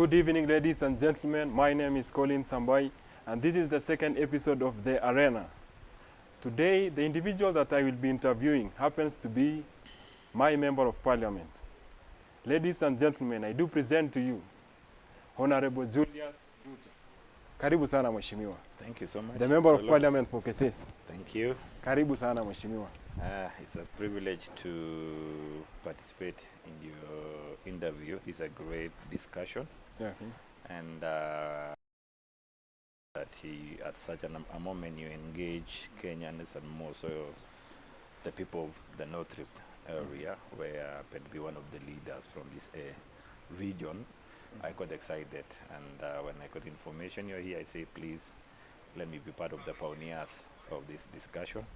Good evening, ladies and gentlemen. My name is Colin Sambai, and this is the second episode of The Arena. Today, the individual that I will be interviewing happens to be my member of parliament. Ladies and gentlemen, I do present to you Honorable Julius Rutto. Karibu sana mheshimiwa. Thank you so much. The member of parliament for Kesses. Thank you. Karibu sana mheshimiwa. It's a privilege to participate in your interview. It's a great discussion. Yeah. And that at such a moment you engage Kenyans and more so the people of the North Rift area, where I happen to be one of the leaders from this region. I got excited, and when I got information you're here, I say, please let me be part of the pioneers of this discussion.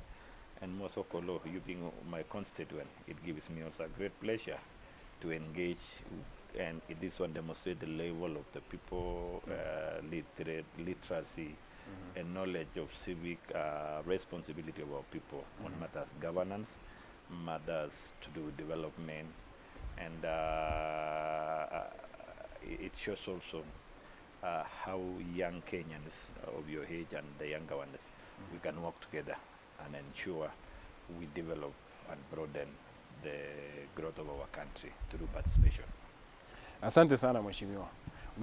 And most of all, you being my constituent, it gives me also a great pleasure to engage, and this one demonstrates the level of the people, literacy, and knowledge of civic responsibility of our people on matters governance, matters to do with development, and it shows also how young Kenyans of your age and the younger ones, we can work together and ensure we develop and broaden the growth of our country through participation. Asante sana mheshimiwa.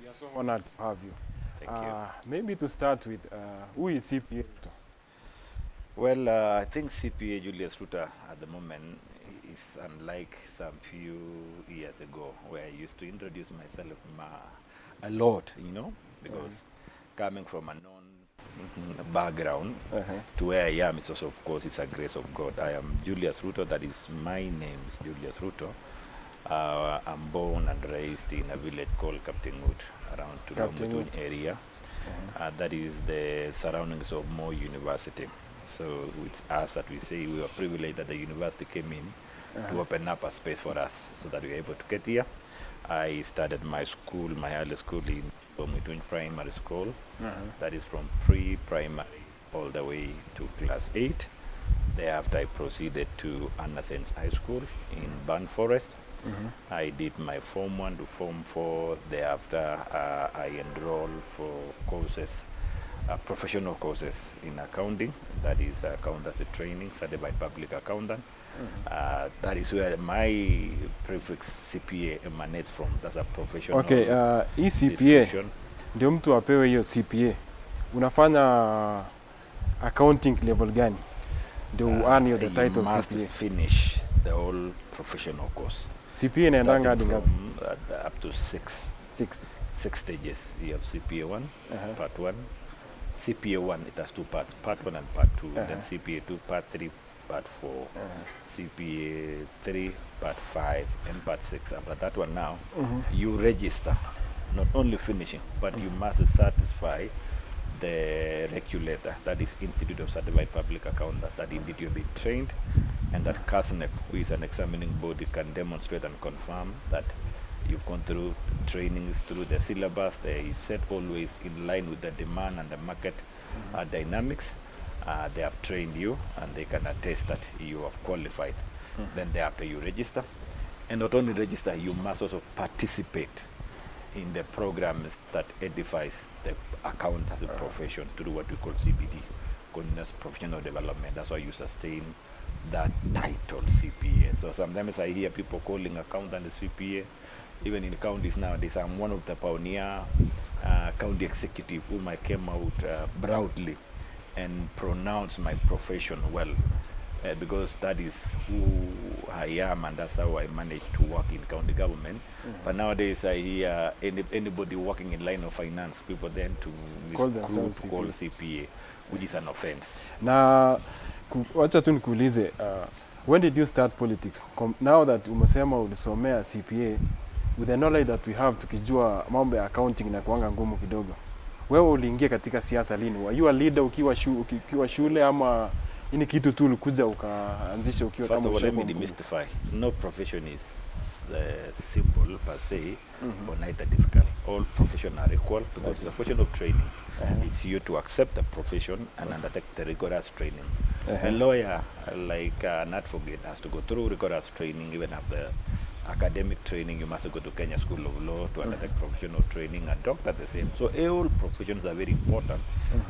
We are so honored to have you. Thank you. Maybe to start with, who is CPA Rutto? Well, I think CPA Julius Rutto at the moment is unlike some few years ago, where I used to introduce myself a lot, you know, because coming from a background to where I am, it's also, of course, it's a grace of God. I am Julius Rutto. That is, my name is Julius Rutto. I'm born and raised in a village called Captain Wood, around Tulum area. That is the surroundings of Moi University. So it's us that we say we were privileged that the university came in to open up a space for us so that we were able to get here. I started my school, my early school in between primary school, that is from pre-primary all the way to class 8. Thereafter I proceeded to Anderson's High School in Burn Forest. I did my Form 1 to Form 4. Thereafter I enrolled for courses, professional courses in accounting, that is accountancy training, certified public accountant. That is where my prefix CPA emanates from. That's a professional. Okay, hii CPA ndio mtu apewe hiyo CPA. Unafanya accounting level gani? Ndio earn your the title must CPA. Finish the whole professional course. CPA inaendanga hadi ngapi? Up to 6 stages. You have CPA 1, part 1. CPA 1, it has 2 parts, part 1 and part 2. Then CPA 2, part 3, part 4. CPA 3, part 5, and part 6. After that one now, you register, not only finishing, but you must satisfy the regulator, that is Institute of Certified Public Accountants, that indeed you've been trained, and that CASNEP, who is an examining body, can demonstrate and confirm that you've gone through trainings through the syllabus. They is set always in line with the demand and the market dynamics. They have trained you, and they can attest that you have qualified. Then thereafter you register, and not only register, you must also participate in the programs that edifies the account as a profession through what we call CPD, continuous professional development. That's why you sustain that title CPA. So sometimes I hear people calling accountant the CPA. Even in counties nowadays, I'm one of the pioneer county executive whom I came out proudly and pronounce my profession well, because that is who I am, and that's how I managed to work in county government. But nowadays I hear anybody working in line of finance, people then to Call themselves call CPA, which is an offense. Na wacha tu nikuulize, when did you start politics? Now that umesema ulisomea CPA, with the knowledge that we have, tukijua mambo ya accounting na kuanga ngumu kidogo, wewe uliingia katika siasa lini? Were you a leader ukiwa shule, ama ini kitu tu ulikuja ukaanzisha ukiwa kama First of all, let me demystify. No profession is simple per se, or neither difficult. All professions are equal, because it's a question of training. It's you to accept the profession and undertake the rigorous training. A lawyer, like an advocate, has to go through rigorous training even after academic training, you must go to Kenya School of Law to undertake professional training, and doctor the same. So all professions are very important,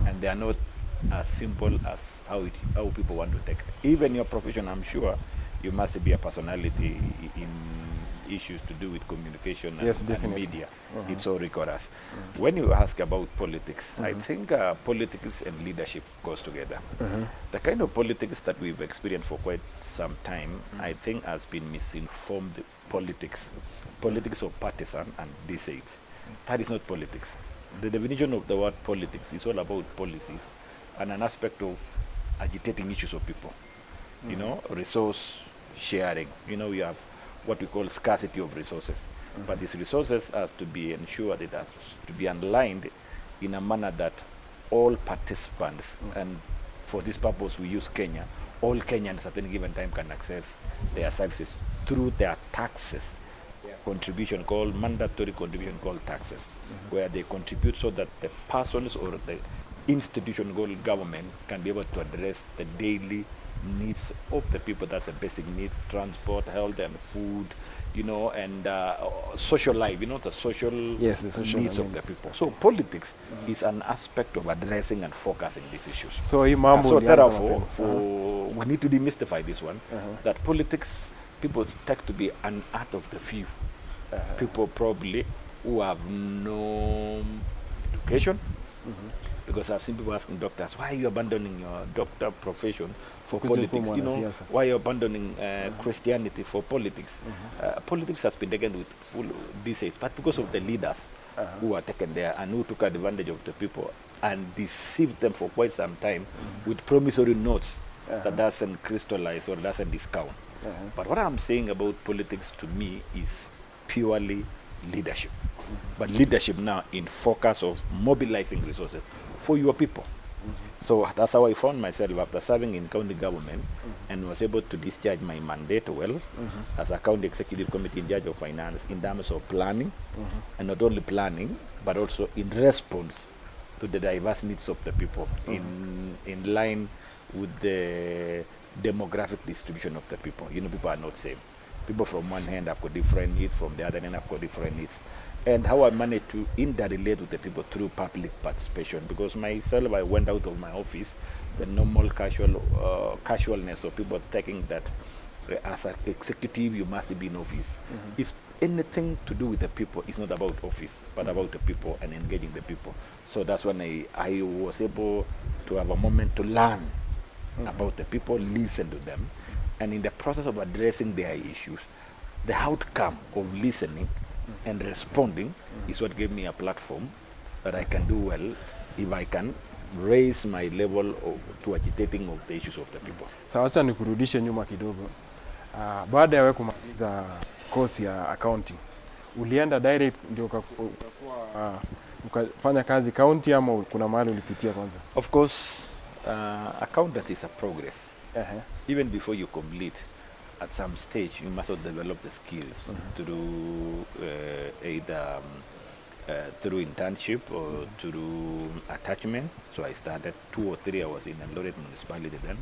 and they are not as simple as how people want to take it. Even your profession, I'm sure, you must be a personality in issues to do with communication and media. It's all rigorous. When you ask about politics, I think politics and leadership goes together. The kind of politics that we've experienced for quite some time, I think, has been misinformed politics. Politics of partisan and deceit. That is not politics. The definition of the word politics is all about policies and an aspect of agitating issues of people. You know, resource sharing. You know, we have what we call scarcity of resources. But these resources has to be ensured, it has to be aligned in a manner that all participants, and for this purpose we use Kenya, all Kenyans at any given time can access their services through their taxes. Contribution called mandatory contribution called taxes, where they contribute so that the persons or the institution called government can be able to address the daily needs of the people. That's the basic needs: transport, health, and food, you know, and social life, you know, the social needs of the people. So politics is an aspect of addressing and focusing these issues. So therefore, we need to demystify this one, that politics, people take to be an art of the few. People probably who have no education, because I've seen people asking doctors, why are you abandoning your doctor profession for politics? You know, why are you abandoning Christianity for politics? Politics has been taken with full deceit, but because of the leaders who are taken there and who took advantage of the people and deceived them for quite some time with promissory notes that doesn't crystallize or doesn't discount. But what I'm saying about politics to me is purely leadership. But leadership now in focus of mobilizing resources for your people. So that's how I found myself after serving in county government and was able to discharge my mandate well as a county executive committee in charge of finance in terms of planning, and not only planning, but also in response to the diverse needs of the people in line with the demographic distribution of the people. You know, people are not same. People from one hand have got different needs, from the other hand have got different needs. And how I managed to interrelate with the people through public participation, because myself, I went out of my office, the normal casualness of people thinking that as an executive you must be in office. It's anything to do with the people. It's not about office, but about the people and engaging the people. So that's when I was able to have a moment to learn about the people, listen to them, and in the process of addressing their issues, the outcome of listening and responding is what gave me a platform that I can do well if I can raise my level to agitating of the issues of the people. Sasa nikurudishe nyuma kidogo. Baada ya wewe kumaliza course ya accounting, ulienda direct ndio ukafanya kazi county ama kuna mahali ulipitia kwanza? Of course, accountancy is a progress. Even before you complete, at some stage you must develop the skills through either through internship or through attachment. So I started 2 or 3 hours in a Eldoret municipality then.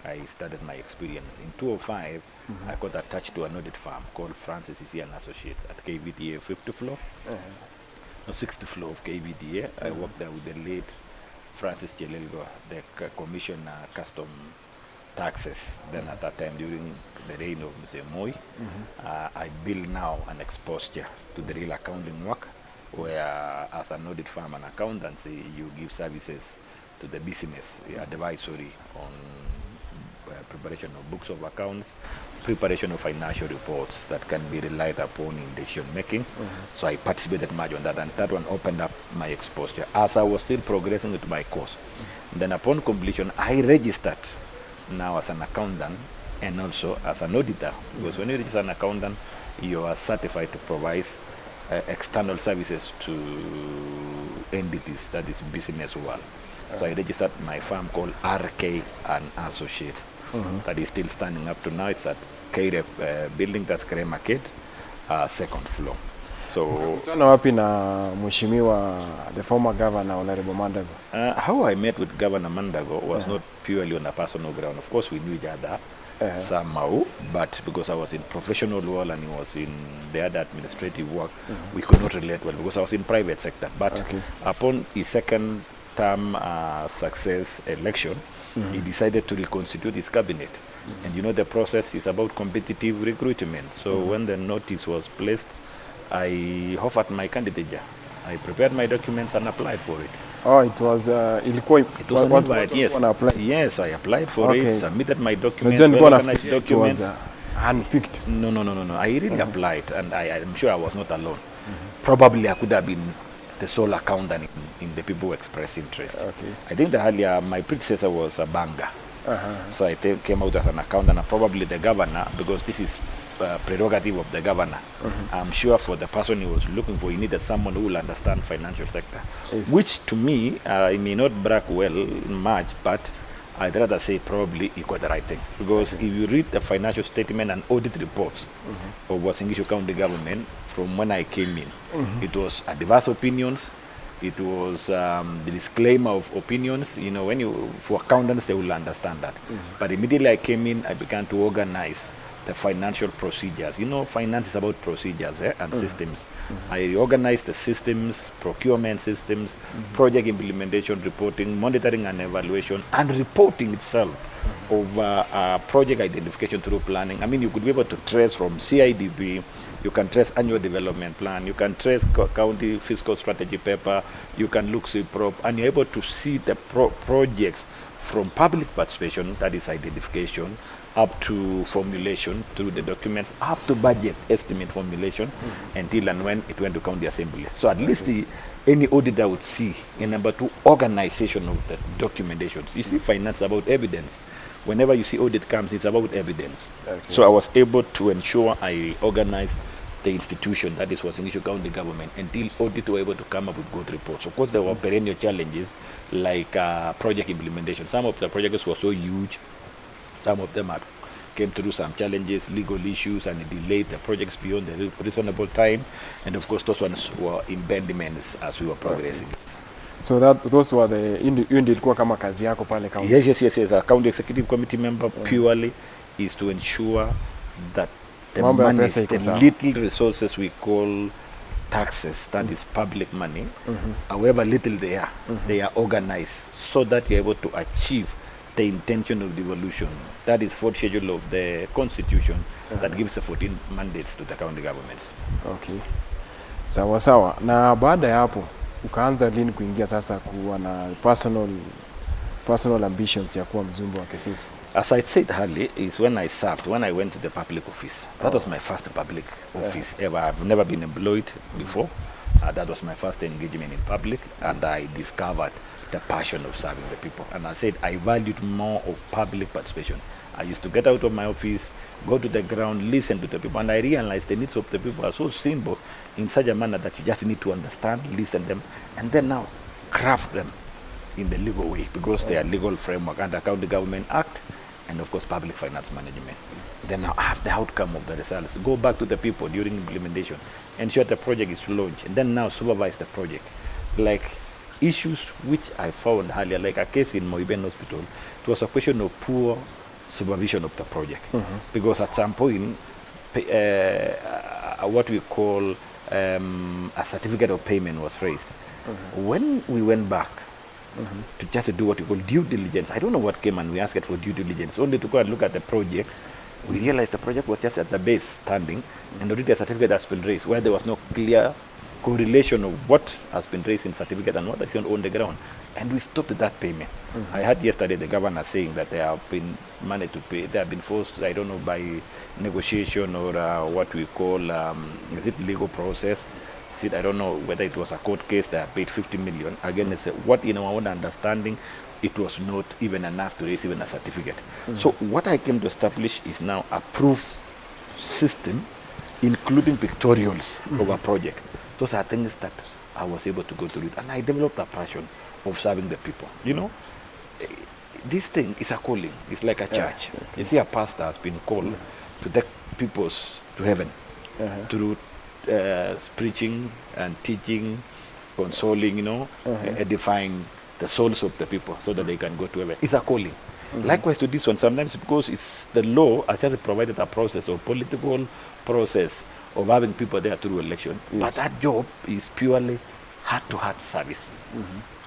I started my experience. In 2005, I got attached to an audit firm called Francis and Associates at KVDA 50th floor, no 60th floor of KVDA. I worked there with the late Francis Chelelgo, the commissioner custom taxes. Then at that time, during the reign of Mr. Moi, I build now an exposure to the real accounting work, where as an audit firm and accountancy, you give services to the business, advisory on preparation of books of accounts, preparation of financial reports that can be relied upon in decision making. So I participated much on that, and that one opened up my exposure as I was still progressing with my course. Then upon completion, I registered now as an accountant and also as an auditor, because when you register an accountant, you are certified to provide external services to entities, that is business world. So I registered my firm called RK and Associate. That is still standing up to now. It's at KREP building, that's Kere Market, 2nd floor. So mkutana wapi na mheshimiwa the former governor Honorable Mandago? How I met with Governor Mandago was not purely on a personal ground. Of course we knew each other somehow, but because I was in professional world and he was in the other administrative work, we could not relate well because I was in private sector. But upon his second term success election, he decided to reconstitute his cabinet. And you know the process is about competitive recruitment. So when the notice was placed, I offered my candidature. I prepared my documents and applied for it. Oh, it was it was an invite, yes. Yes, I applied for it, submitted my documents, well-organized documents. It was handpicked. No. I really applied, and I'm sure I was not alone. Probably I could have been the sole accountant in the people who expressed interest. I think that earlier my predecessor was a banker. So I came out as an accountant, and probably the governor, because this is prerogative of the governor. I'm sure for the person he was looking for, he needed someone who will understand financial sector, which to me, it may not brag well much, but I'd rather say probably he got the right thing. Because if you read the financial statement and audit reports of Wasingishu County government from when I came in, it was diverse opinions. It was the disclaimer of opinions. You know, for accountants, they will understand that. But immediately I came in, I began to organize the financial procedures. You know, finance is about procedures and systems. I organized the systems, procurement systems, project implementation, reporting, monitoring and evaluation, and reporting itself of project identification through planning. I mean, you could be able to trace from CIDP, you can trace annual development plan, you can trace county fiscal strategy paper, you can look CPROP, and you're able to see the projects from public participation, that is identification, up to formulation through the documents, up to budget estimate formulation, until and when it went to county assembly. So at least any auditor would see. And number two, organization of the documentations. You see, finance about evidence. Whenever you see audit comes, it's about evidence. So I was able to ensure I organized the institution, that is Wasingishu County government, until audit were able to come up with good reports. Of course, there were perennial challenges like project implementation. Some of the projects were so huge. Some of them came through some challenges, legal issues, and it delayed the projects beyond the reasonable time. And of course, those ones were impediments as we were progressing. So those were the ilikuwa kama kazi yako pale county. Yes. A county executive committee member purely is to ensure that the money, the little resources we call taxes, that is public money, however little they are organized so that you're able to achieve the intention of devolution. That is fourth schedule of the constitution that gives the 14 mandates to the county governments. Okay. Sawa. Na baada ya hapo ukaanza lini kuingia sasa kuwa na personal ambitions ya kuwa mjumbe wa Kesses? As I said earlier, is when I went to the public office. That was my first public office ever. I've never been employed before. That was my first engagement in public, and I discovered the passion of serving the people. And I said I valued more of public participation. I used to get out of my office, go to the ground, listen to the people, and I realized the needs of the people are so simple in such a manner that you just need to understand, listen to them, and then now craft them in the legal way, because they are legal framework under County Government Act and of course Public Finance Management. Then now have the outcome of the results, go back to the people during implementation, ensure the project is launched, and then now supervise the project. Like issues which I found earlier, like a case in Moiben Hospital, it was a question of poor supervision of the project, because at some point what we call a certificate of payment was raised. When we went back to just do what we call due diligence, I don't know what came, and we asked for due diligence, only to go and look at the project. We realized the project was just at the base standing, and already a certificate has been raised, where there was no clear correlation of what has been raised in certificate and what is on the ground. And we stopped that payment. I heard yesterday the governor saying that they have been managed to pay, they have been forced, I don't know, by negotiation or what we call, is it legal process? I don't know whether it was a court case that paid 50 million. Again, it's what in our own understanding, it was not even enough to raise even a certificate. So what I came to establish is now a proof system, including pictorials of a project. Those are things that I was able to go through it, and I developed a passion of serving the people. You know, this thing is a calling. It's like a church. You see, a pastor has been called to take people to heaven through preaching and teaching, consoling, edifying the souls of the people so that they can go to heaven. It's a calling. Likewise to this one, sometimes because it's the law has just provided a process or political process of having people there through election. Yes. But that job is purely heart-to-heart service.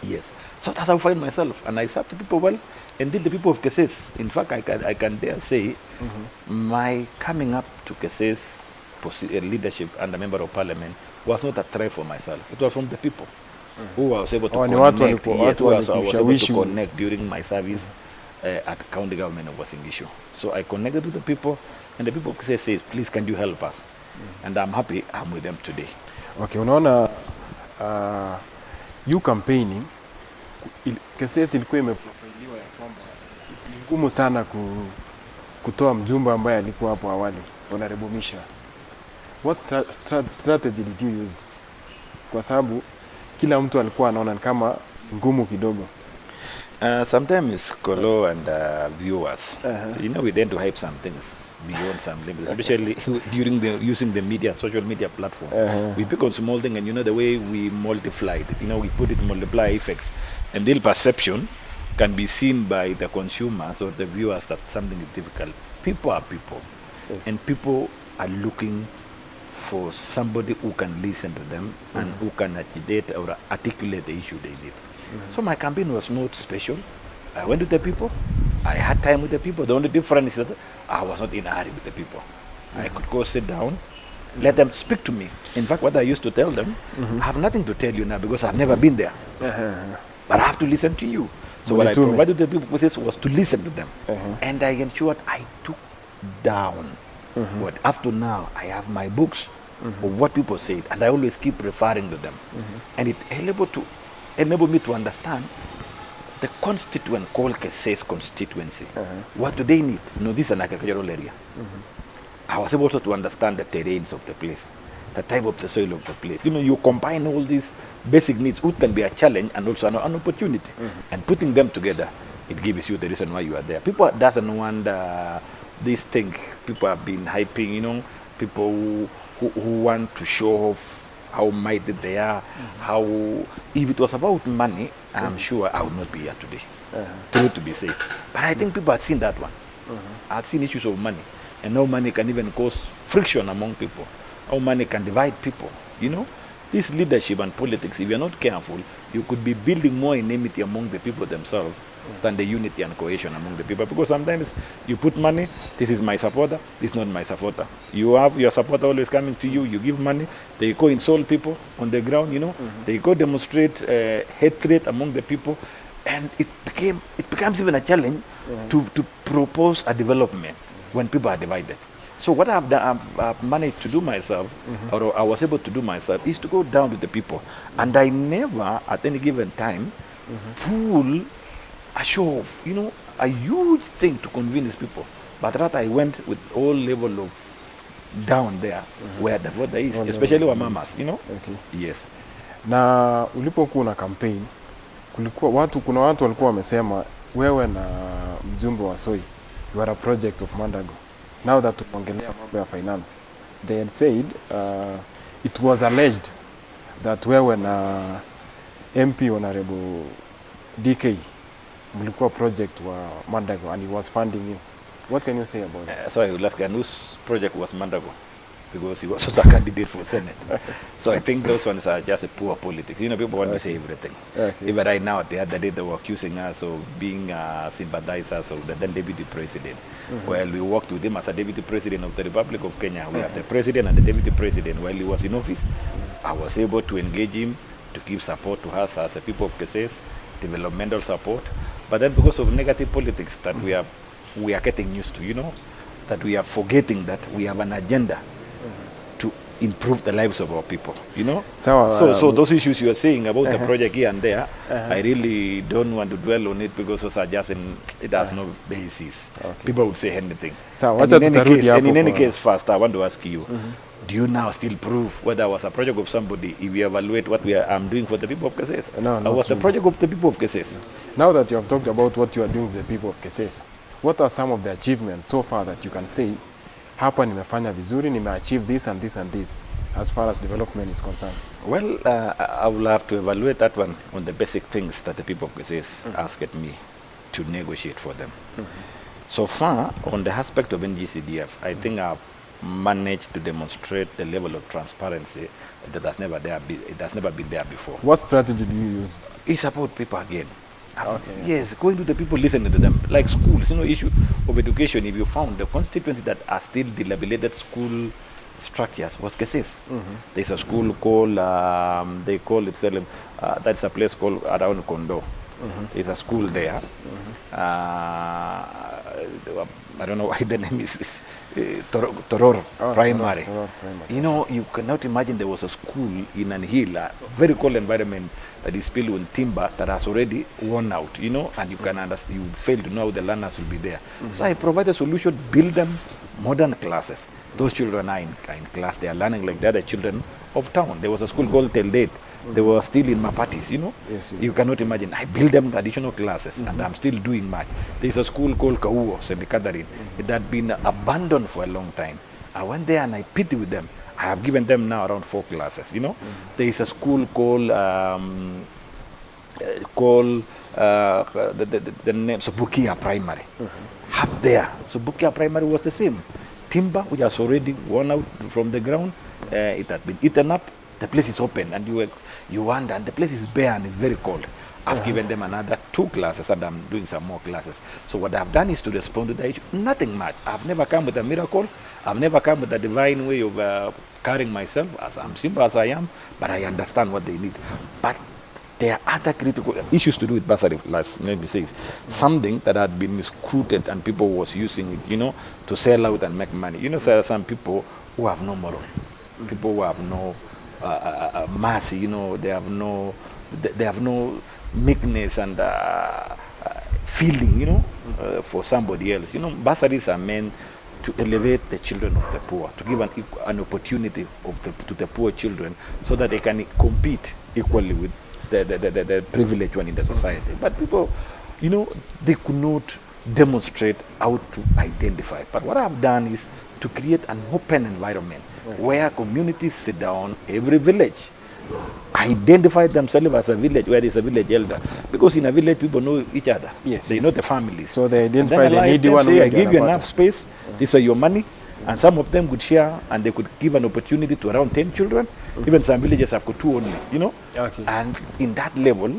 Yes. So that's how I find myself. And I serve the people well, and then the people of Kesses. In fact, I can dare say my coming up to Kesses leadership and a member of parliament was not a try for myself. It was from the people who I was able to connect. Who I was able to connect during my service at county government of Wasingishu. So I connected with the people, and the people of Kesses says, please, can you help us? And I'm happy I'm with them today. Okay, unaona you campaigning Kesses ilikuwa imeprofiliwa ya kwamba ni ngumu sana kutoa mjumbe ambaye alikuwa hapo awali, Honorable Misha. What strategy did you use? Kwa sababu kila mtu alikuwa anaona kama ngumu kidogo. Sometimes Kolo and viewers, you know, we tend to hype some things beyond some limits, especially during using the media, social media platform. We pick on small thing, and you know the way we multiplied, you know, we put it multiply effects, and the perception can be seen by the consumers or the viewers that something is difficult. People are people, yes. And people are looking for somebody who can listen to them and who can agitate or articulate the issue they need. So my campaign was not special. I went with the people. I had time with the people. The only difference is that I was not in a hurry with the people. I could go sit down, let them speak to me. In fact, what I used to tell them, I have nothing to tell you now because I've never been there. But I have to listen to you. So what I provided the people with was to listen to them. And I ensured I took down what up to now I have my books of what people said, and I always keep referring to them. And it enabled me to understand the constituent called Kesses constituency. What do they need? No, this is an agricultural area. I was able to understand the terrains of the place, the type of the soil of the place. You know, you combine all these basic needs, which can be a challenge and also an opportunity. And putting them together, it gives you the reason why you are there. People doesn't want this thing. People have been hyping, you know, people who want to show off how mighty they are, how, if it was about money, I'm sure I would not be here today. True to be said. But I think people had seen that one. Had seen issues of money. And how money can even cause friction among people. How money can divide people. You know, this leadership and politics, if you're not careful, you could be building more enmity among the people themselves than the unity and cohesion among the people. Because sometimes you put money, this is my supporter, this is not my supporter. You have your supporter always coming to you, you give money, they go insult people on the ground, you know, they go demonstrate hatred among the people, and it becomes even a challenge to propose a development when people are divided. So what I've managed to do myself, or I was able to do myself, is to go down with the people. And I never, at any given time, pull a show of, you know, a huge thing to convince people. But rather I went with all level of down there where the voter is, especially our mamas, you know. Okay. Yes. Na ulipokuwa na campaign, kuna watu walikuwa wamesema wewe na mjumbe wa Soi, you are a project of Mandago. Now that tunaongelea mambo ya finance, they had said it was alleged that wewe na MP Honorable DK mlikuwa project wa Mandago and he was funding you. What can you say about that? So I would ask, and whose project was Mandago? Because he was also a candidate for Senate. So I think those ones are just a poor politics. You know, people want to say everything. Even right now, the other day, they were accusing us of being sympathizers of the then deputy president. While we worked with him as a deputy president of the Republic of Kenya, we have the president and the deputy president. While he was in office, I was able to engage him to give support to us as a people of Kesses, developmental support. But then because of negative politics that we are getting used to, you know, that we are forgetting that we have an agenda to improve the lives of our people, you know. So those issues you are saying about the project here and there, I really don't want to dwell on it because those are just it has no basis. People would say anything. And in any case, first, I want to ask you, do you now still prove whether I was a project of somebody if you evaluate what I'm doing for the people of Kesses? No, I was the project of the people of Kesses. Now that you have talked about what you are doing with the people of Kesses, what are some of the achievements so far that you can say, hapa nimefanya vizuri, achieve this and this and this, as far as development is concerned? Well, I will have to evaluate that one on the basic things that the people of Kesses asked me. to negotiate for them. So far, on the aspect of NGCDF, I think I've managed to demonstrate the level of transparency that has never been there before. What strategy do you use? It's about people again. Okay. Yes, going to the people, listening to them. Like schools, issue of education, if you found the constituencies that are still dilapidated school structures was Kesses. There's a school called, they call it Salem, that's a place called around Kondo. There's a school there. I don't know why the name is Toror Primary. Toror Primary. You cannot imagine there was a school in an hill, a very cold environment that is built on timber that has already worn out, and you can understand, you fail to know how the learners will be there. So I provide a solution, build them modern classes. Those children are in class, they are learning like the other children of town. There was a school called Teldate. They were still in Mapatis, Yes, you cannot imagine. I build them additional classes, and I'm still doing much. There's a school called Kauo, St. Catherine. It had been abandoned for a long time. I went there and I pity with them. I have given them now around 4 classes, There is a school called the name Subukia Primary. Up there, Subukia Primary was the same. Timber, which has already worn out from the ground, it had been eaten up. The place is open, and you wander, and the place is bare and it's very cold. I've given them another 2 classes, and I'm doing some more classes. So what I've done is to respond to the issue. Nothing much. I've never come with a miracle. I've never come with a divine way of carrying myself, as I'm simple as I am, but I understand what they need. But there are other critical issues to do with bursary, let me say, something that had been misquoted and people was using it, to sell out and make money. There are some people who have no moral, people who have no mercy, they have no meekness and feeling, for somebody else. Bursaries are meant to elevate the children of the poor, to give an opportunity to the poor children so that they can compete equally with the privileged one in the society. But people, they could not demonstrate how to identify. But what I've done is to create an open environment where communities sit down, every village, identify themselves as a village, where there's a village elder. Because in a village, people know each other. Yes, they know the families. So they identify the needy one. Say, I give you enough space, these are your money. And some of them could share, and they could give an opportunity to around 10 children. Even some villages have got 2 only, Okay. And in that level,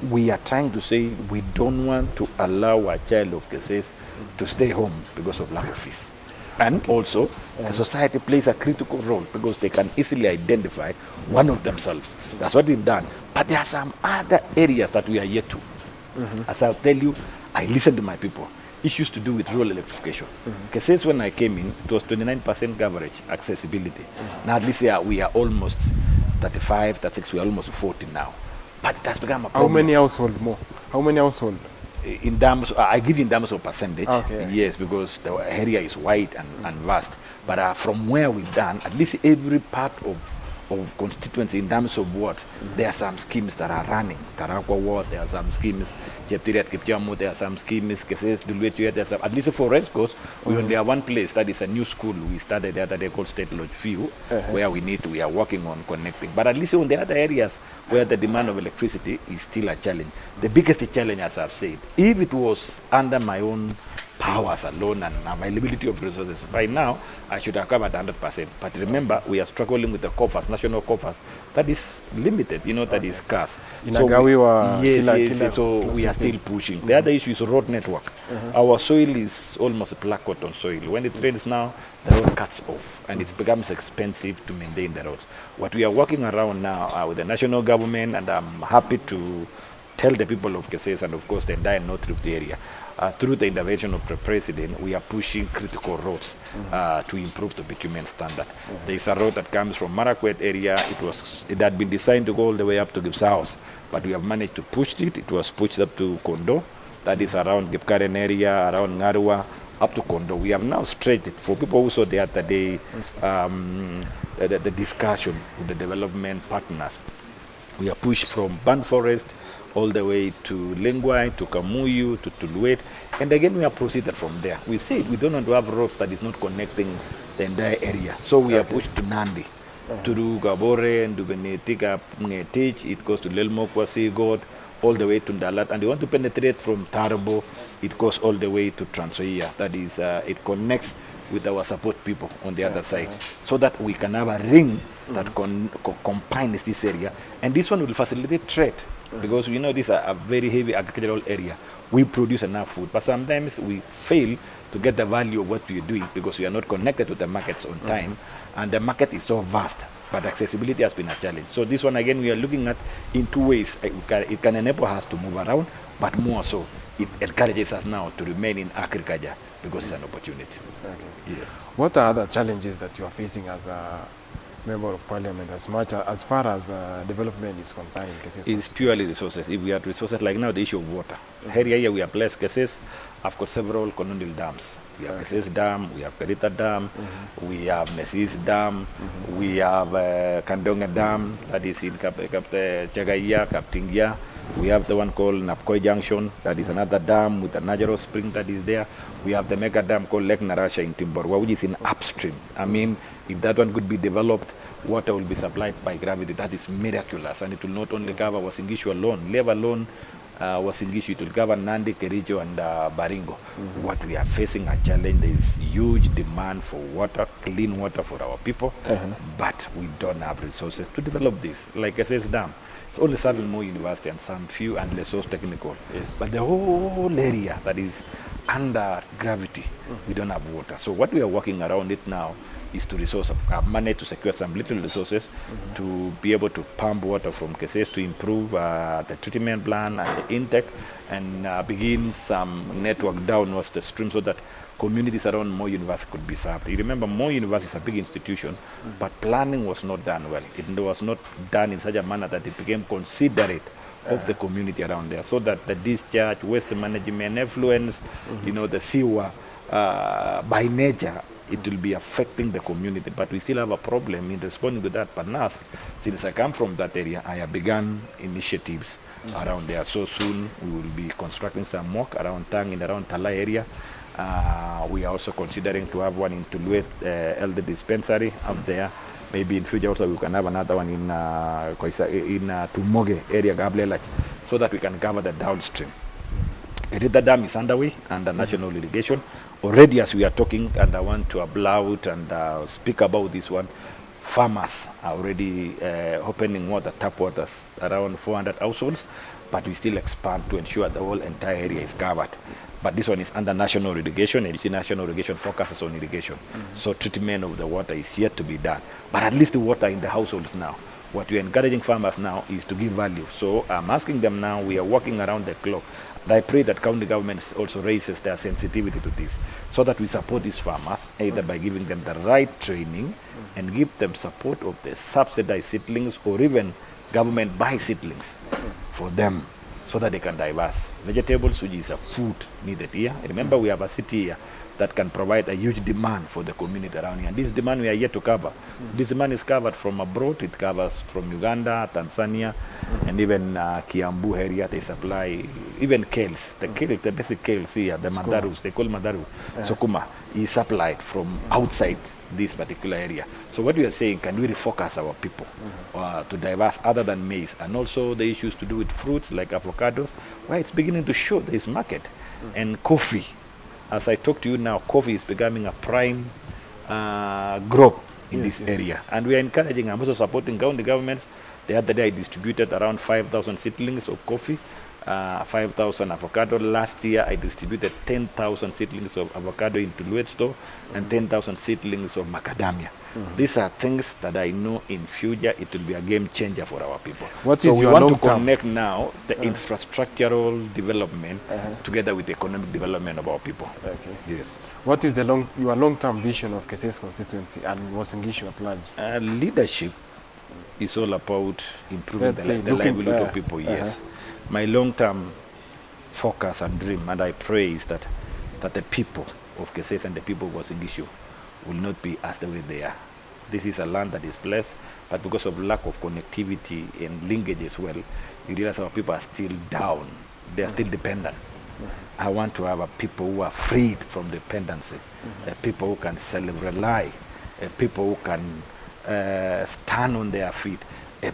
we are trying to say we don't want to allow a child of Kesses to stay home because of lack of fees. And also, the society plays a critical role because they can easily identify one of themselves. That's what we've done. But there are some other areas that we are yet to. As I'll tell you, I listen to my people. Issues to do with rural electrification. Kesses, when I came in, it was 29% coverage, accessibility. Now at least we are almost 35, 36, we are almost 40 now. But it has become a problem. How many household more? How many household? In terms, I give you in terms of percentage. Okay. Yes, because the area is wide and vast. But from where we've done, at least every part of constituency in terms of what, there are some schemes that are running. Tarakwa Ward, there are some schemes. Cheptiriat Kipchamu, there are some schemes. Kesses, Dulwetuya, there are some. At least for Rescos, we only have one place, that is a new school we started the other day called State Lodge View, where we are working on connecting. But at least on the other areas where the demand of electricity is still a challenge. The biggest challenge, as I've said, if it was under my own powers alone and availability of resources, by now I should have covered 100%. But remember, we are struggling with the coffers, national coffers. That is limited, that is scarce. So we are still pushing. The other issue is road network. Our soil is almost black cotton soil. When it rains now, the road cuts off, and it becomes expensive to maintain the roads. What we are working around now with the national government, and I'm happy to tell the people of Kesses and of course the entire North Rift area, through the intervention of the President, we are pushing critical roads to improve the bitumen standard. There is a road that comes from Marakwet area. It had been designed to go all the way up to Gibbs House, but we have managed to push it. It was pushed up to Kondo, that is around Gipkaren area, around Ngarua, up to Kondo. We have now stretched it for people who saw the other day, the discussion with the development partners. We are pushed from Ban Forest all the way to Lengwai, to Kamuyu, to Tuluet, and again we are proceeded from there. We say we don't want to have roads that is not connecting the entire area, so we are pushed to Nandi, to Gabore and Dubenetika, Ngetich. It goes to Lelmo, Kwasi God, all the way to Ndalat, and they want to penetrate from Tarbo. It goes all the way to Transoia. That is, it connects with our support people on the other side, so that we can have a ring that combines this area, and this one will facilitate trade, because we know this is a very heavy agricultural area. We produce enough food, but sometimes we fail to get the value of what we are doing because we are not connected to the markets on time, and the market is so vast, but accessibility has been a challenge. So this one again we are looking at in two ways. It can enable us to move around, but more so it encourages us now to remain in agriculture because it's an opportunity. Okay. Yes. What are other challenges that you are facing as a member of parliament, as far as development is concerned? It's purely resources. If we had resources, like now the issue of water. Here we have less Kesses. I've got several colonial dams. We have Kesses Dam, we have Karita Dam, we have Nessis Dam, we have Kandonga Dam, that is in Chagaya, Kaptingia. We have the one called Napkoi Junction, that is another dam with a natural spring that is there. We have the mega dam called Lake Narasha in Timborwa, which is in upstream. I mean, if that one could be developed, water will be supplied by gravity. That is miraculous, and it will not only cover Wasingishu alone, leave alone Wasingishu, it will cover Nandi, Kericho, and Baringo. What we are facing a challenge, there is huge demand for water, clean water for our people, but we don't have resources to develop this. Like Kesses Dam, it's only serving more university and some few and resource technical. Yes. But the whole area that is under gravity, we don't have water. So what we are working around it now is to have money to secure some little resources to be able to pump water from Kesses to improve the treatment plan and the intake, and begin some network downwards the stream so that communities around Moi University could be served. You remember, Moi University is a big institution, but planning was not done well. It was not done in such a manner that it became considerate of the community around there, so that the discharge, waste management, effluence, the sewer, by nature, it will be affecting the community. But we still have a problem in responding to that. But now, since I come from that area, I have begun initiatives around there. So soon we will be constructing some work around Tang and around Tala area. We are also considering to have one in Tuluet, Elder Dispensary up there. Maybe in future also we can have another one in Tumoge area, Gablelach, so that we can cover the downstream. The dam is underway under national irrigation. Already as we are talking, and I want to applaud and speak about this one, farmers are already opening water, tap waters, around 400 households, but we still expand to ensure the whole entire area is covered. But this one is under national irrigation, and you see national irrigation focuses on irrigation. So treatment of the water is yet to be done. But at least the water in the households now. What we are encouraging farmers now is to give value. So I'm asking them now, we are working around the clock. And I pray that county governments also raises their sensitivity to this, so that we support these farmers, either by giving them the right training and give them support of the subsidized seedlings, or even government buy seedlings for them, so that they can diverse. Vegetables, which is a food needed here. Remember, we have a city here that can provide a huge demand for the community around here. And this demand we are yet to cover. This demand is covered from abroad. It covers from Uganda, Tanzania, and even Kiambu area. They supply even kales. The kales, the basic kales here, the mandarus, they call mandaru, sukuma, is supplied from outside this particular area. So what we are saying, can we refocus our people to diverse other than maize, and also the issues to do with fruits like avocados, where it's beginning to show there is market, and coffee. As I talk to you now, coffee is becoming a prime crop in this area. And we are encouraging, I'm also supporting county governments. The other day I distributed around 5,000 seedlings of coffee, 5,000 avocado. Last year I distributed 10,000 seedlings of avocado into Tuluet store, and 10,000 seedlings of macadamia. These are things that I know in future it will be a game changer for our people. So we want to connect now the infrastructural development together with the economic development of our people. Okay. Yes. What is your long-term vision of Kesses constituency and Wasingishu at large? Leadership is all about improving the livelihood of people. Yes. My long-term focus and dream, and I pray, is that the people of Kesses and the people of Wasingishu will not be as the way they are. This is a land that is blessed, but because of lack of connectivity and linkage as well, you realize our people are still down. They are still dependent. I want to have a people who are freed from dependency, people who can self-rely, people who can stand on their feet.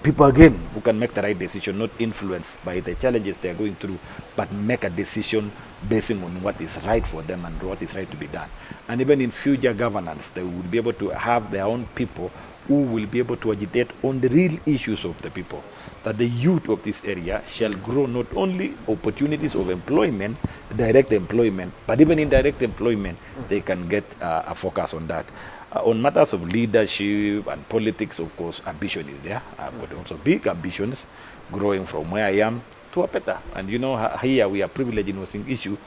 people again who can make the right decision, not influenced by the challenges they are going through, but make a decision basing on what is right for them and what is right to be done. And even in future governance, they will be able to have their own people who will be able to agitate on the real issues of the people, that the youth of this area shall grow not only opportunities of employment, direct employment, but even indirect employment, they can get a focus on that. On matters of leadership and politics, of course, ambition is there. I've got also big ambitions, growing from where I am to a better. And you know, here we are privileged in Western issue.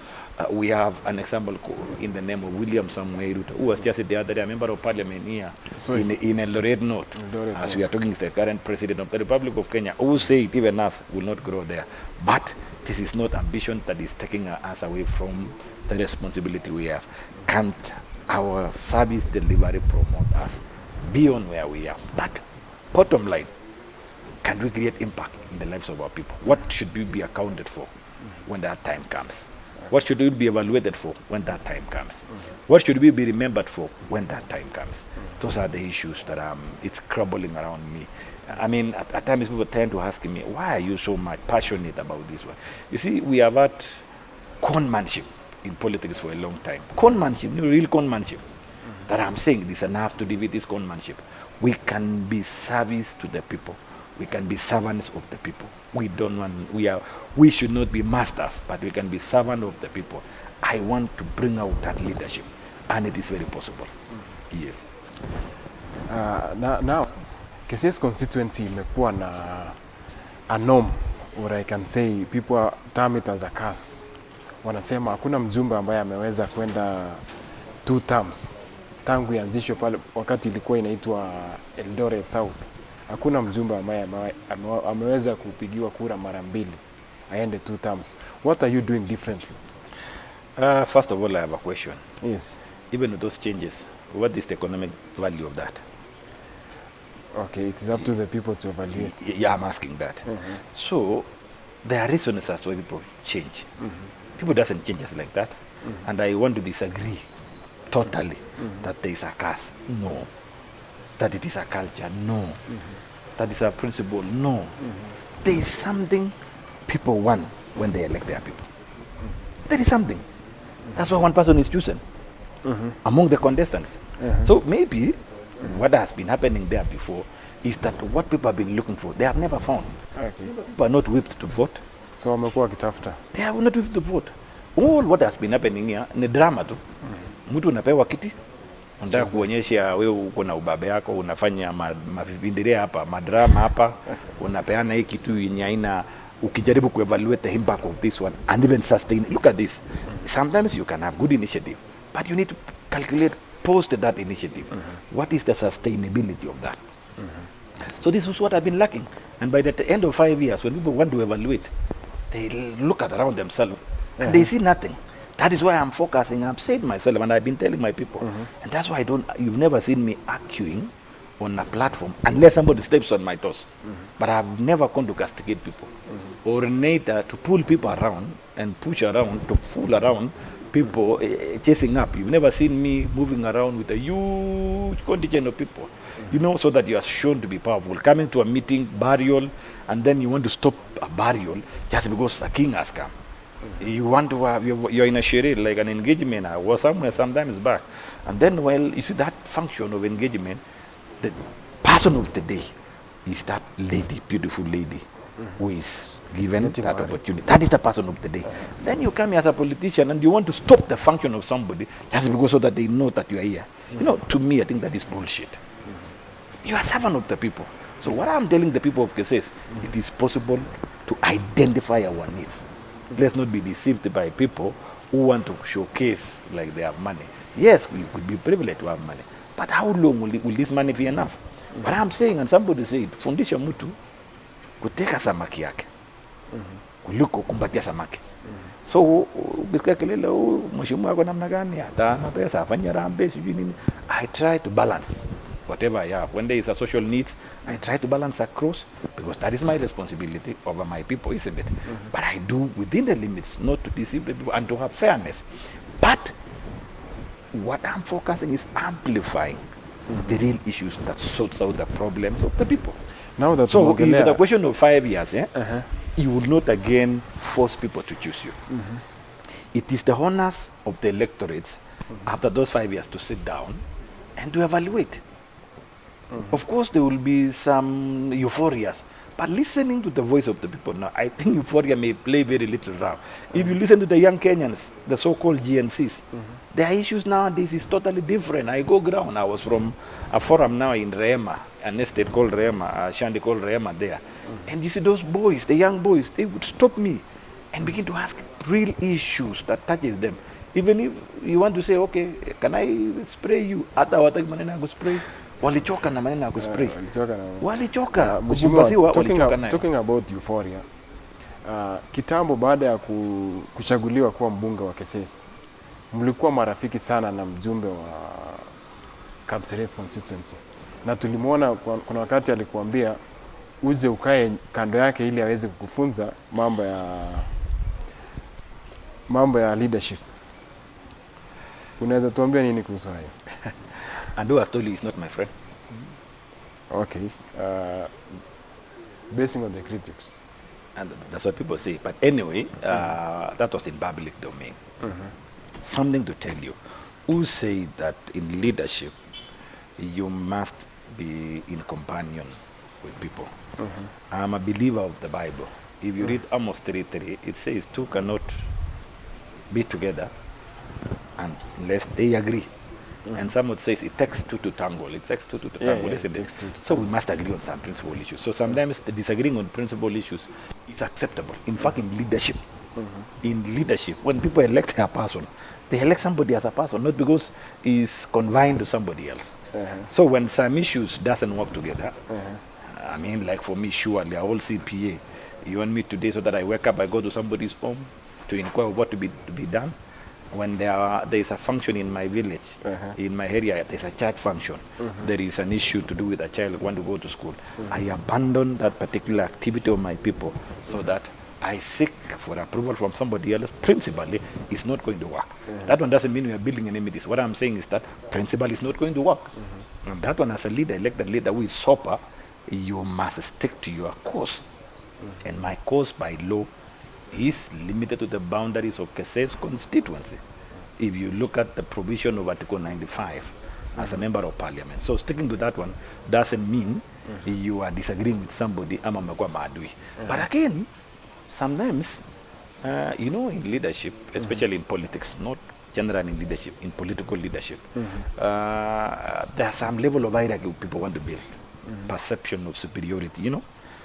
We have an example in the name of William Samuel Rutto, who was just the other day a member of parliament here in Eldoret North. As we are talking, is the current president of the Republic of Kenya, who said even us will not grow there. But this is not ambition that is taking us away from the responsibility we have. Can't our service delivery promote us beyond where we are? But bottom line, can we create impact in the lives of our people? What should we be accounted for when that time comes? What should we be evaluated for when that time comes? What should we be remembered for when that time comes? Those are the issues that it's troubling around me. I mean, at times people tend to ask me, why are you so much passionate about this one? You see, we have had conmanship in politics for a long time. Conmanship, real conmanship. That I'm saying this enough to defeat this conmanship. We can be service to the people. We can be servants of the people. We should not be masters, but we can be servants of the people. I want to bring out that leadership, and it is very possible. Yes. Now, Kesses constituency imekuwa na a norm, or I can say people term it as a curse. Wanasema hakuna mjumbe ambaye ameweza kwenda 2 terms tangu ianzishwe pale wakati ilikuwa inaitwa Eldoret South. Hakuna mjumbe ambaye ameweza kupigiwa kura mara 2 aende 2 terms. What are you doing differently? First of all, I have a question. Yes. Even with those changes, what is the economic value of that? Okay, it is up to the people to evaluate. Yeah, I'm asking that. So, there are reasons as to why people change. People doesn't change us like that. And I want to disagree totally that there is a curse. No. That it is a culture. No. That is a principle. No. There is something people want when they elect their people. There is something. That's why one person is chosen among the contestants. So maybe what has been happening there before is that what people have been looking for, they have never found. Okay. People are not whipped to vote. So wamekuwa wakitafuta. They are not whipped to vote. All what has been happening here ni drama tu. Mtu unapewa kiti, unataka kuonyesha wewe uko na ubabe yako, unafanya mavipindiria hapa, madrama hapa, unapeana hii kitu yenye haina, ukijaribu kuevaluate the impact of this one and even sustain. Look at this. Sometimes you can have good initiative, but you need to calculate post that initiative. What is the sustainability of that? So this is what I've been lacking. And by the end of 5 years, when people want to evaluate, they look at around themselves and they see nothing. That is why I'm focusing. I've said myself, and I've been telling my people, and that's why you've never seen me arguing on a platform unless somebody steps on my toes. But I've never gone to castigate people or neither to pull people around and push around, to fool around people chasing up. You've never seen me moving around with a huge contingent of people, you know, so that you are shown to be powerful. Coming to a meeting, burial, and then you want to stop a burial just because a king has come. You want to have, you're in a charade, like an engagement. I was somewhere sometimes back. And then, well, you see that function of engagement, the person of the day is that lady, beautiful lady, who is given that opportunity. That is the person of the day. Then you come here as a politician and you want to stop the function of somebody just because so that they know that you are here. You know, to me, I think that is bullshit. You are servant of the people. So what I'm telling the people of Kesses, it is possible to identify our needs. Let's not be deceived by people who want to showcase like they have money. Yes, we could be privileged to have money, but how long will this money be enough? But I'm saying, and somebody said, fundisha mtu kuteka samaki yake kuliko kumbatia samaki. So ukisikia kelele mheshimiwa wako namna gani, hata ana pesa afanye rambe sijui nini, I try to balance whatever I have. When there is a social needs, I try to balance across, because that is my responsibility over my people, isn't it? But I do within the limits, not to deceive the people and to have fairness. But what I'm focusing is amplifying the real issues that sorts out the problems of the people. Now that So in tumeongelea- the question of 5 years, you will not again force people to choose you. It is the honors of the electorates after those 5 years to sit down and to evaluate. Of course, there will be some euphorias, but listening to the voice of the people now, I think euphoria may play very little role. If you listen to the young Kenyans, the so-called GNCs, their issues nowadays is totally different. I go ground. I was from a forum now in Rema, an estate called Rema, a shanty called Rema there. And you see those boys, the young boys, they would stop me and begin to ask real issues that touches them. Even if you want to say, okay, can I spray you? Hata hawataki maneno ya kuspray. Walichoka na maneno ya kuspray. Walichoka. Mheshimiwa, Kubumbasiwa, walichoka nayo. talking about euphoria, kitambo baada ya kuchaguliwa kuwa mbunge wa Kesses, mlikuwa marafiki sana na mjumbe wa Kapseret constituency, na tulimwona kuna wakati alikuambia uje ukae kando yake ili aweze kukufunza mambo ya leadership. Unaweza tuambia nini kuhusu hayo? And who has told you he's not my friend? Okay. Basing on the critics. And that's what people say. But anyway, that was in public domain. Something to tell you. Who say that in leadership, you must be in companion with people. I'm a believer of the Bible. If you read Amos 3:3, it says two cannot be together unless they agree. And someone says it takes two to tangle. It takes two to tangle, isn't it? So we must agree on some principal issues. So sometimes the disagreeing on principal issues is acceptable. In fact, in leadership, when people elect a person, they elect somebody as a person, not because he's confined to somebody else. So when some issues doesn't work together, I mean, like for me, surely I will CPA. You want me today so that I wake up, I go to somebody's home to inquire what to be done. When there is a function in my village, in my area, there's a church function. There is an issue to do with a child who want to go to school. I abandon that particular activity of my people so that I seek for approval from somebody else. Principally, it's not going to work. That one doesn't mean we are building enmities. What I'm saying is that principle is not going to work. And that one, as a leader, elected leader who is sober, you must stick to your course. And my course by law is limited to the boundaries of Kesses constituency. If you look at the provision of Article 95 as a member of parliament. So sticking to that one doesn't mean you are disagreeing with somebody ama mmekuwa maadui. But again, sometimes, in leadership, especially in politics, not generally in leadership, in political leadership, there's some level of hierarchy people want to build. Perception of superiority,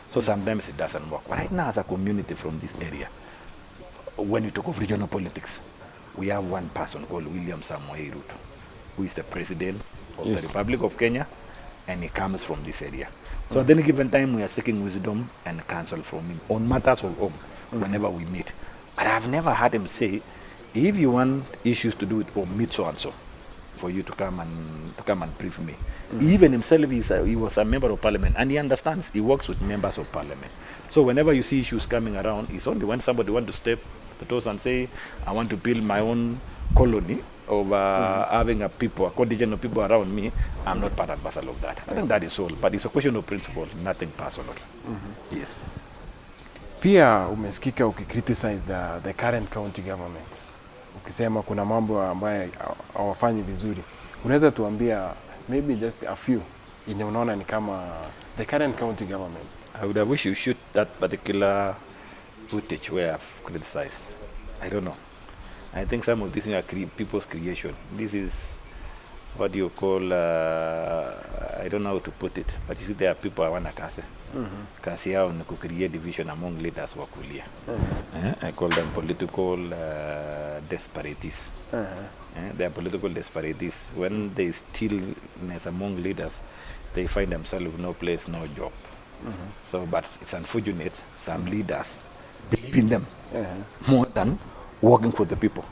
So sometimes it doesn't work. Right now, as a community from this area, when you talk of regional politics, we have one person called William Samoei Rutto, who is the president of the Republic of Kenya, and he comes from this area. So at any given time, we are seeking wisdom and counsel from him on matters of home whenever we meet. But I've never heard him say, if you want issues to do with home, meet so-and-so, for you to come and brief me. Even himself, he was a member of parliament, and he understands, he works with members of parliament. So whenever you see issues coming around, it's only when somebody wants to step the toes and say, I want to build my own colony of having a contingent of people around me, I'm not part and parcel of that. I think that is all, but it's a question of principle, nothing personal. Yes. Pia umesikika ukicriticize the current county government, ukisema kuna mambo ambayo hawafanyi vizuri. Unaweza tuambia maybe just a few yenye unaona ni kama the current county government? I would have wished you shoot that particular footage where I've criticized. I don't know. I think some of these are people's creation. This is what you call, I don't know how to put it, but you see there are people I want to kasi. Kasi yao ni create division among leaders wa kulia. I call them political disparities. They are political disparities. When there is stillness among leaders, they find themselves with no place, no job. So, but it's unfortunate, some leaders believe in them more than working for the people.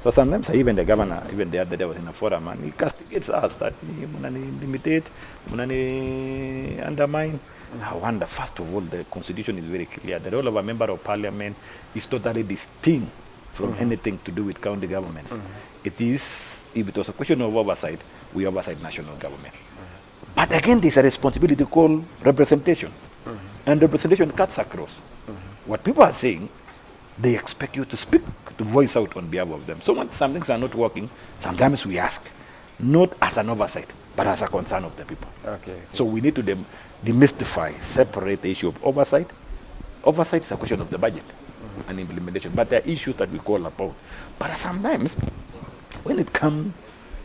So sometimes even the governor, even the other day was in a forum, and he castigates us that munani limitate, munani undermine. I wonder, first of all, the constitution is very clear. The role of a member of parliament is totally distinct from anything to do with county governments. It is, if it was a question of oversight, we oversight national government. But again, there's a responsibility called representation. And representation cuts across. What people are saying, they expect you to speak, to voice out on behalf of them. So when some things are not working, sometimes we ask, not as an oversight, but as a concern of the people. Okay. So we need to demystify, separate the issue of oversight. Oversight is a question of the budget and implementation, but there are issues that we call upon. But sometimes, when it comes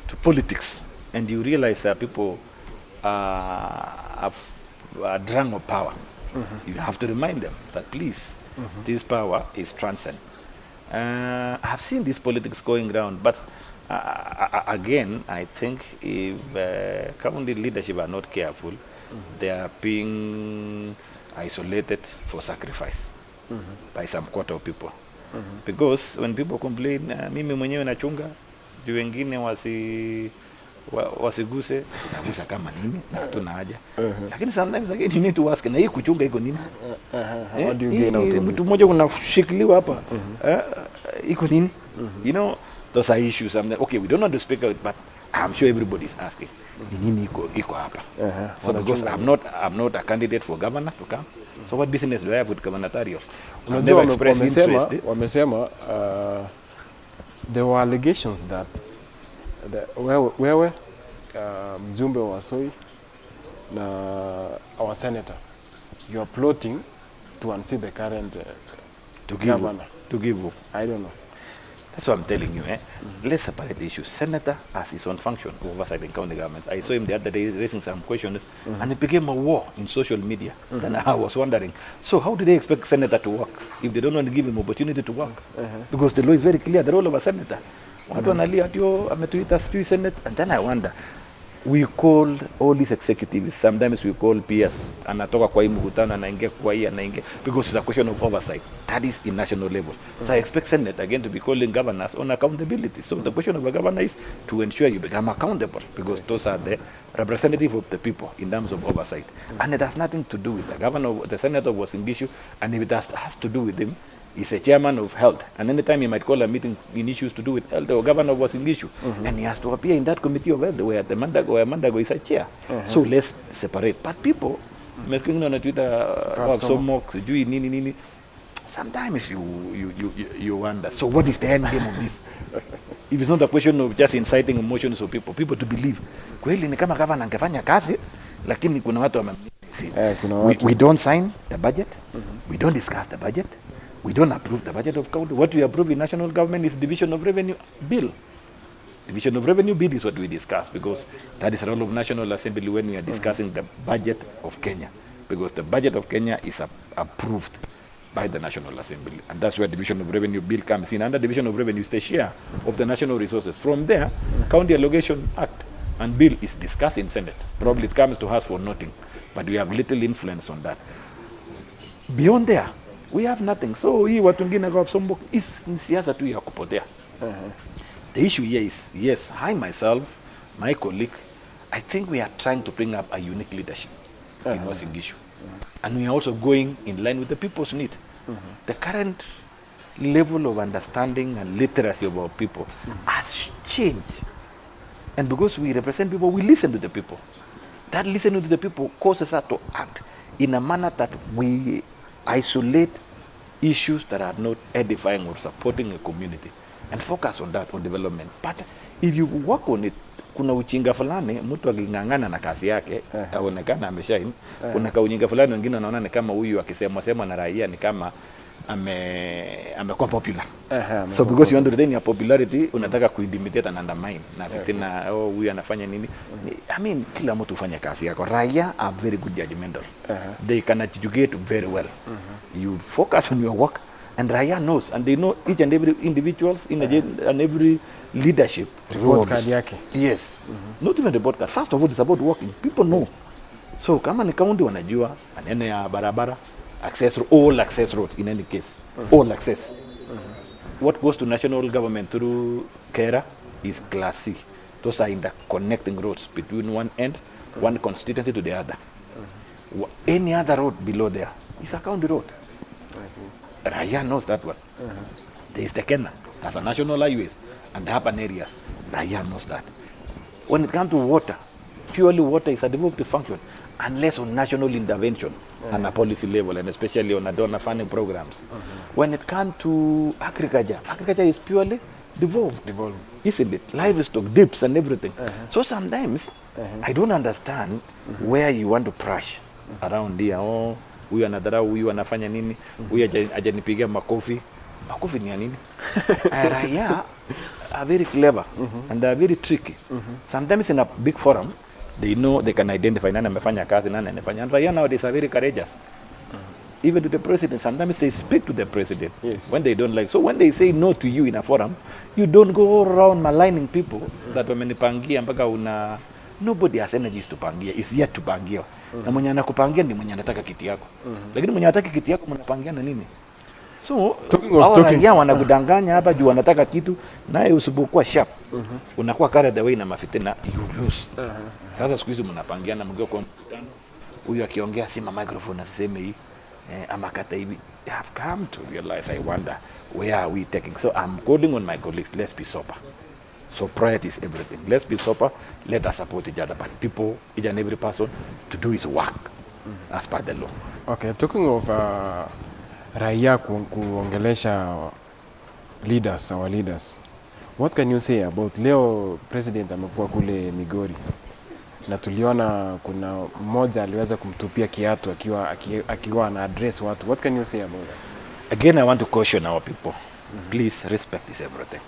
to politics, and you realize that people have a drang of power, you have to remind them that please, this power is transcend. I have seen this politics going around, but again, I think if county leadership are not careful, they are being isolated for sacrifice by some quarter of people. Because when people complain, mimi mwenyewe nachunga, juu wengine wasiguse, nagusa kama nini, na hatuna haja. Lakini sometimes again you need to ask, na hii kuchunga iko nini? How do you gain out of it? Mtu mmoja unashikiliwa hapa, iko nini? You know, those are issues. Okay, we don't know to speak out, but I'm sure everybody is asking. Nini iko hapa? So because I'm not a candidate for governor to come. So what business do I have with gubernatorial? Unajua wamesema there were allegations that wewe mjumbe wa Soi na our senator, you are plotting to unseat the current governor. To give up. I don't know. That's what I'm telling you. Let's separate the issues. Senator has his own function oversight in county government. I saw him the other day raising some questions, and it became a war in social media. Then I was wondering, so how do they expect senator to work if they don't want to give him opportunity to work? Because the law is very clear, the role of a senator. Watu wanalia ati ametuita sijui Senate, and then I wonder, we call all these executives, sometimes we call peers, anatoka kwa hii mkutano, anaingia kwa hii, anaingia, because it's a question of oversight. That is in national level. So I expect Senate again to be calling governors on accountability. So the question of a governor is to ensure you become accountable, because those are the representative of the people in terms of oversight. And it has nothing to do with the governor, the senator was in issue, and if it has to do with him, he's a chairman of health, and anytime he might call a meeting in issues to do with health, or governor was in issue, and he has to appear in that committee of health where Mandago is a chair. So let's separate. But people, on Twitter, nini. Sometimes you wonder. So what is the end game of this? If it's not a question of just inciting emotions of people to believe, kweli ni kama governor angefanya kazi, lakini kuna watu we don't sign the budget, we don't discuss the budget. We don't approve the budget of county. What we approve in national government is division of revenue bill. Division of revenue bill is what we discuss, because that is the role of National Assembly when we are discussing the budget of Kenya. Because the budget of Kenya is approved by the National Assembly. And that's where division of revenue bill comes in. Under division of revenue is the share of the national resources. From there, County Allocation Act and bill is discussed in Senate. Probably it comes to us for nothing, but we have little influence on that. Beyond there, we have nothing. So hii watu wengine kwa sombo is siasa tu ya kupotea. The issue here is, yes, I myself, my colleague, I think we are trying to bring up a unique leadership in Uasin Gishu. And we are also going in line with the people's need. The current level of understanding and literacy of our people has changed. And because we represent people, we listen to the people. That listening to the people causes us to act in a manner that we isolate issues that are not edifying or supporting a community and focus on that, on development. But if you work on it, kuna uchinga fulani mtu akingangana na kazi yake aonekana ameshaini, kuna kaujinga fulani wengine wanaona ni kama huyu akisema na raia ni kama amekuwa popular. So because you want to retain your popularity, unataka kuintimidate and undermine na tena huyu anafanya nini. I mean, kila mtu ufanya kazi yako. Raia are very good judgmental. They can educate very well. You focus on your work, and Raia knows, and they know each and every individuals in and every leadership. Report card yake. Yes. Not even the report card. First of all, it's about working. People know. So kama ni county wanajua, maneno ya barabara, all access road in any case. All access. What goes to national government through Kera is Class C. Those are in the connecting roads between one end, one constituency to the other. Any other road below there is a county road. Raia knows that one. There is the Kenya as a national highways and the urban areas. Raia knows that. When it comes to water, purely water is a developed function unless on national intervention and a policy level, and especially on a donor funding programs. When it comes to agriculture is purely devolved. Isn't it? Livestock, dips and everything. So sometimes I don't understand where you want to crash around here. Oh, huyu anadharau, huyu anafanya nini, huyu hajanipigia makofi. Makofi ni ya nini? Raia are very clever and they are very tricky. Sometimes in a big forum, they know they can identify nani amefanya kazi, nani anafanya. And raia nowadays are very courageous. Even to the president, sometimes they speak to the president when they don't like. So when they say no to you in a forum, you don't go around maligning people that wamenipangia mpaka una. Nobody has energies to pangia. It's yet to pangia. Na mwenye anakupangia ni mwenye anataka kiti yako. Lakini mwenye anataka kiti yako mnapangia na nini? So, raia wanakudanganya hapa juu wanataka kitu, naye usipokuwa sharp, unakuwa carried away na mafitina, you lose. Sasa siku hizi mnapangiana mkiwa kwa mkutano, huyu akiongea sima microphone aseme hii, ama kata hivi. I have come to realize, I wonder, where are we taking? So I'm calling on my colleagues, let's be sober. Sobriety is everything. Let's be sober, let us support each other, but people, each and every person, to do his work as per the law. Okay, talking of raia kuongelesha leaders, our leaders, what can you say about leo president amekuwa kule Migori na tuliona kuna mmoja aliweza kumtupia kiatu akiwa ana address watu. What can you say about that? Again, I want to caution our people. Please, respect is everything.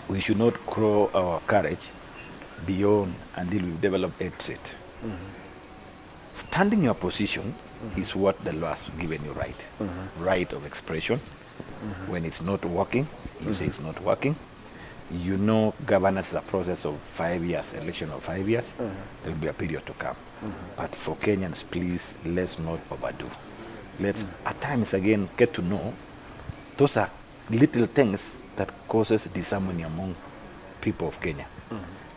We should not grow our courage beyond until we develop hatred. Standing your position is what the law has given you right. Right of expression. When it's not working, you say it's not working. You know governance is a process of 5 years, election of 5 years. There will be a period to come. But for Kenyans, please, let's not overdo. Let's, at times again, get to know those are little things that causes disharmony among people of Kenya.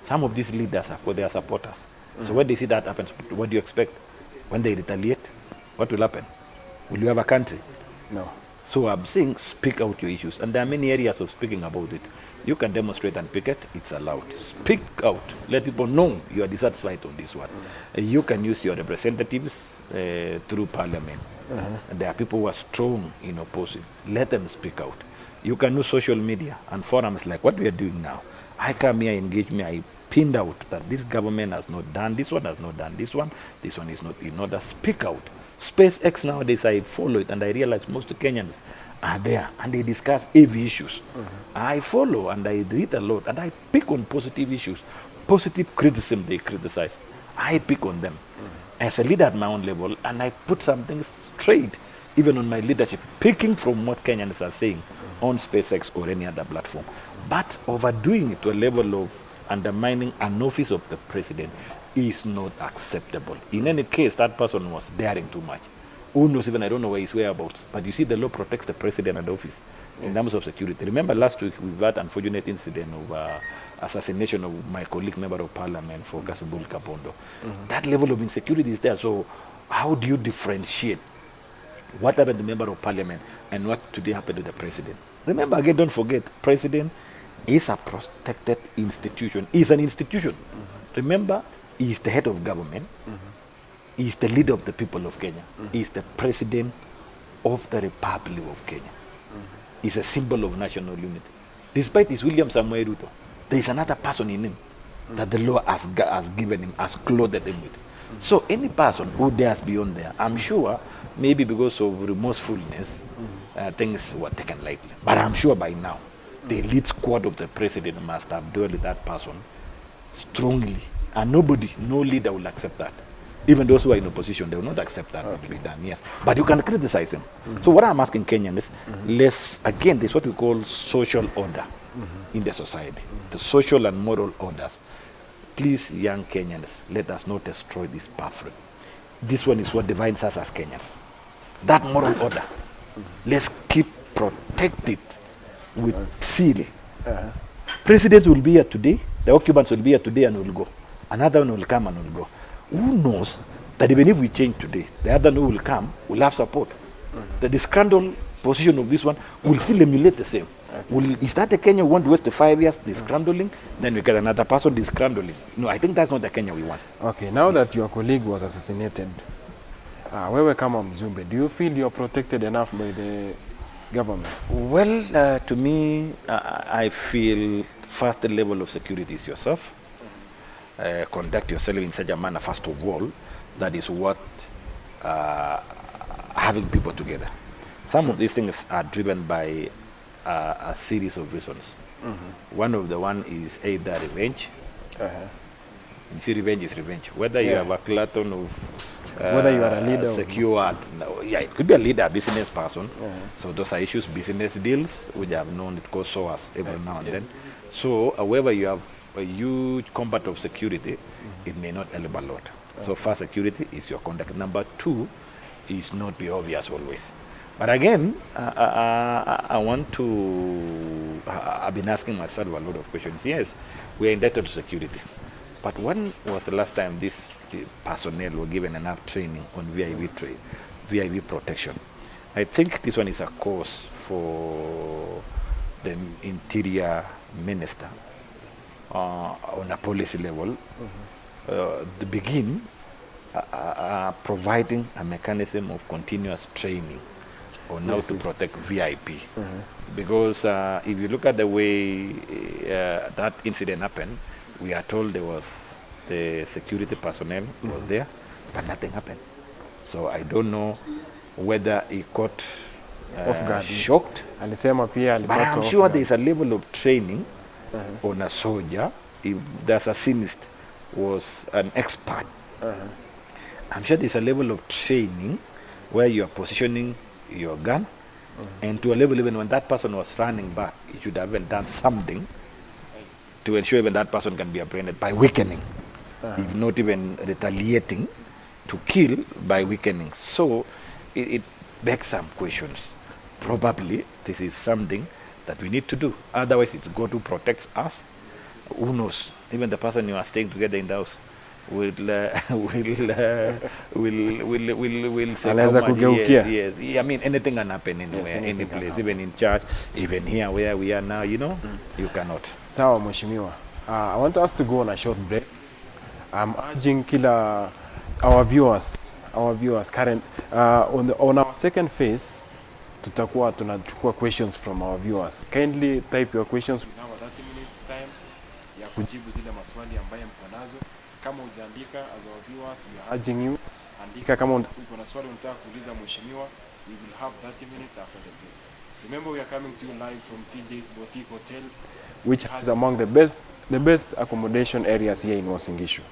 Some of these leaders are for their supporters. So when they see that happens, what do you expect? When they retaliate, what will happen? Will you have a country? No. So I'm saying speak out your issues. And there are many areas of speaking about it. You can demonstrate and picket, it's allowed. Speak out. Let people know you are dissatisfied on this one. You can use your representatives through parliament. And there are people who are strong in opposing. Let them speak out. You can use social media and forums like what we are doing now. I come here, engage me, I pinned out that this government has not done, this one has not done, this one is not in order. Speak out. SpaceX nowadays, I follow it and I realize most Kenyans are there and they discuss heavy issues. I follow and I read a lot and I pick on positive issues. Positive criticism they criticize. I pick on them as a leader at my own level and I put something straight, even on my leadership, picking from what Kenyans are saying on SpaceX or any other platform. But overdoing it to a level of undermining an office of the president is not acceptable. In any case, that person was daring too much. Who knows, even I don't know where his whereabouts. But you see, the law protects the president and the office in terms of security. Remember last week we had an unfortunate incident of assassination of my colleague member of parliament for Gasubul Kapondo. That level of insecurity is there. So how do you differentiate what happened to the member of parliament and what today happened to the president? Remember again, don't forget, president is a protected institution. He's an institution. Remember, he is the head of government. He is the leader of the people of Kenya. He is the president of the Republic of Kenya. He's a symbol of national unity. Despite his William Samuel Rutto, there is another person in him that the law has given him, has clothed him with. So any person who dares beyond there, I'm sure, maybe because of remorsefulness, things were taken lightly. But I'm sure by now, the elite squad of the president must have dealt with that person strongly. And nobody, no leader will accept that. Even those who are in opposition, they will not accept that to be done, yes. But you can criticize them. So what I'm asking Kenyans is, let's, again, this is what we call social order in the society. The social and moral orders. Please, young Kenyans, let us not destroy this pathway. This one is what defines us as Kenyans. That moral order, let's keep protect it with seal. Presidents will be here today, the occupants will be here today and will go. Another one will come and will go. Who knows that even if we change today, the other one will come, will have support. That the scandal position of this one will still emulate the same. Is that the Kenya we want to waste the 5 years disgrunting? Then we get another person disgrunting. No, I think that's not the Kenya we want. Okay, now that your colleague was assassinated, wewe kama mjumbe, do you feel you're protected enough by the government? Well, to me, I feel first the level of security is yourself. Conduct yourself in such a manner, first of all, that is what having people together. Some of these things are driven by a series of reasons. One of the one is either revenge. You see, revenge is revenge. Whether you have a claton of whether you are a leader, secured, yeah, it could be a leader, a business person. So those are issues, business deals, which I have known it causes SOAS every now and then. So however you have a huge combat of security, it may not help a lot. So first, security is your conduct. Number two is not be obvious always. But again, I want to, I've been asking myself a lot of questions. Yes, we are indebted to security. But when was the last time this personnel were given enough training on VIV protection? I think this one is a course for the Interior Minister on a policy level to begin providing a mechanism of continuous training on how to protect VIP. Because if you look at the way that incident happened, we are told there was the security personnel was there, but nothing happened. So I don't know whether he got off guard, shocked. But I'm sure there's a level of training on a soldier. If the assassinist was an expert, I'm sure there's a level of training where you are positioning your gun, and to a level even when that person was running back, you should have done something to ensure even that person can be apprehended by weakening, if not even retaliating to kill by weakening. So it begs some questions. Probably this is something that we need to do. Otherwise, it's go to protect us. Who knows? Even the person you are staying together in the house will say, yes. I mean, anything can happen anywhere, any place, even in church, even here where we are now, you cannot. Sawa Mheshimiwa. I want us to go on a short break. I'm urging our viewers current on our second phase tutakuwa tunachukua questions from our viewers. Kindly type your questions. We have 30 minutes time ya kujibu zile maswali ambaye mko nazo. Kama hujaandika, as our viewers, we are urging you, andika kama uko na swali unataka kuuliza mheshimiwa. We will have 30 minutes after the break. Remember, we are coming to you live from TJ's Boutique Hotel, which has among the best accommodation areas here in Uasin Gishu.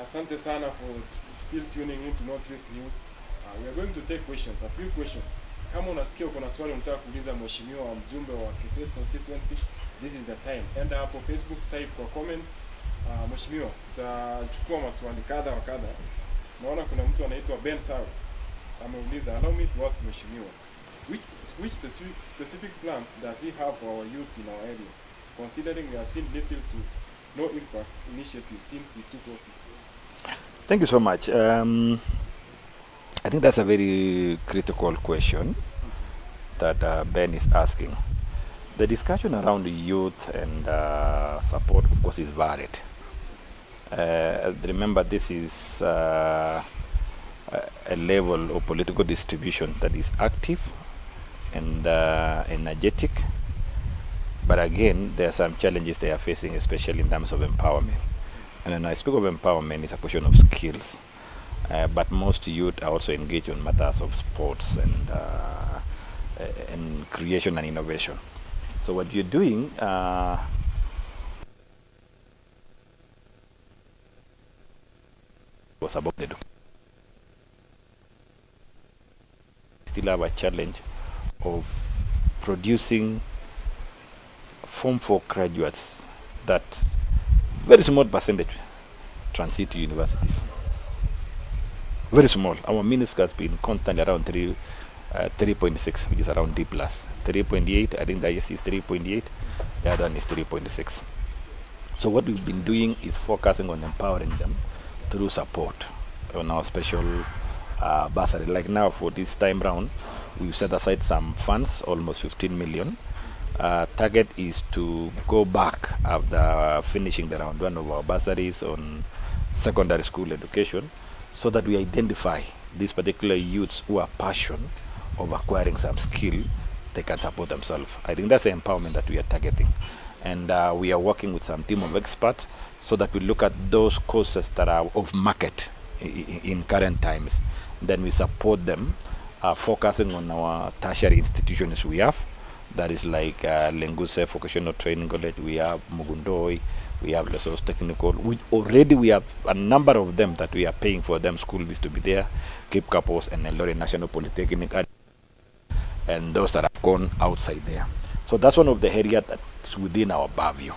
Asante sana for still tuning in to Northwest News. We are going to take questions, a few questions. Kama unasikia uko na swali unataka kuuliza mheshimiwa wa mjumbe wa Kesses constituency, this is the time. Enda hapo Facebook, type kwa comments. Mheshimiwa, tutachukua maswali kadha wa kadha. Naona kuna mtu anaitwa Ben Saw ameuliza, allow me to ask mheshimiwa, which specific plans does he have for our youth in our area, considering we have seen little to no impact initiative since he took office? Thank you so much. I think that's a very critical question that Ben is asking. The discussion around the youth and support, of course, is varied. Remember, this is a level of political distribution that is active and energetic. But again, there are some challenges they are facing, especially in terms of empowerment. And when I speak of empowerment, it's a question of skills. But most youth are also engaged in matters of sports and creation and innovation. So what you're doing was about the education. Still have a challenge of producing Form 4 graduates that very small percentage transit to universities. Very small. Our minuscule has been constantly around 3.6, which is around D+. 3.8, I think the highest is 3.8, the other one is 3.6. So what we've been doing is focusing on empowering them through support on our special bursary. Like now, for this time round, we've set aside some funds, almost 15 million. Target is to go back after finishing the round one of our bursaries on secondary school education, so that we identify these particular youths who are passionate of acquiring some skill, they can support themselves. I think that's the empowerment that we are targeting. And we are working with some team of experts so that we look at those courses that are of market in current times. Then we support them, focusing on our tertiary institutions we have. That is like Lenguse Vocational Training College, we have Mugundoi, we have Lesos Technical, which already we have a number of them that we are paying for them school fees to be there, Cape Kapos and Eldoret National Polytechnic, and those that have gone outside there. So that's one of the areas that's within our purview.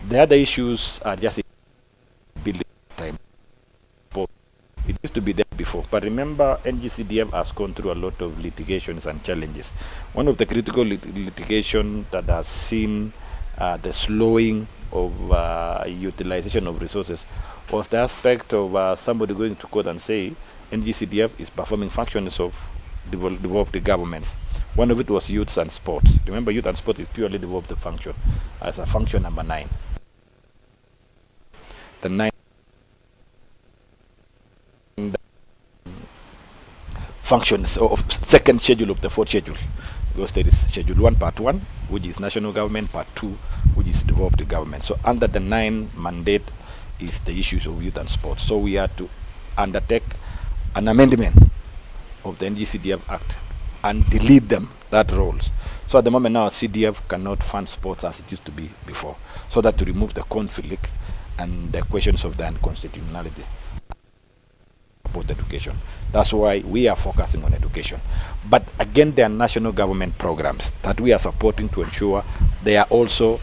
The other issues are just building time. It used to be there before, but remember, NGCDF has gone through a lot of litigations and challenges. One of the critical litigation that has seen the slowing of utilization of resources was the aspect of somebody going to court and say NGCDF is performing functions of devolved governments. One of it was youth and sports. Remember, youth and sports is purely devolved function as a function number 9. The 9 functions of second schedule of the 4th schedule, because there is schedule 1 part 1, which is national government, part 2, which is devolved government. So under the 9 mandate is the issues of youth and sports. So we had to undertake an amendment of the NGCDF Act and delete them, that roles. So at the moment now, CDF cannot fund sports as it used to be before, so that to remove the conflict and the questions of the unconstitutionality about education. That's why we are focusing on education. But again, there are national government programs that we are supporting to ensure they are also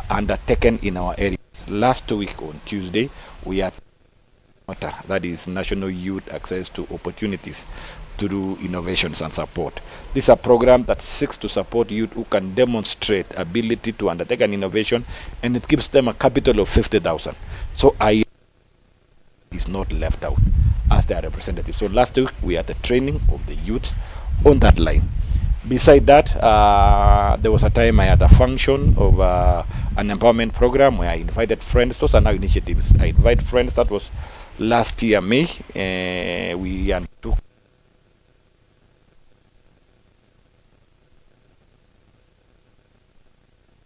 undertaken in our areas. Last week on Tuesday, we had that is National Youth Access to Opportunities through innovations and support. This is a program that seeks to support youth who can demonstrate ability to undertake an innovation, and it gives them a capital of 50,000. So I is not left out as their representative. So last week we had the training of the youth on that line. Beside that, there was a time I had a function of an empowerment program where I invited friends. Those are now initiatives. I invite friends. That was last year, May. We undertook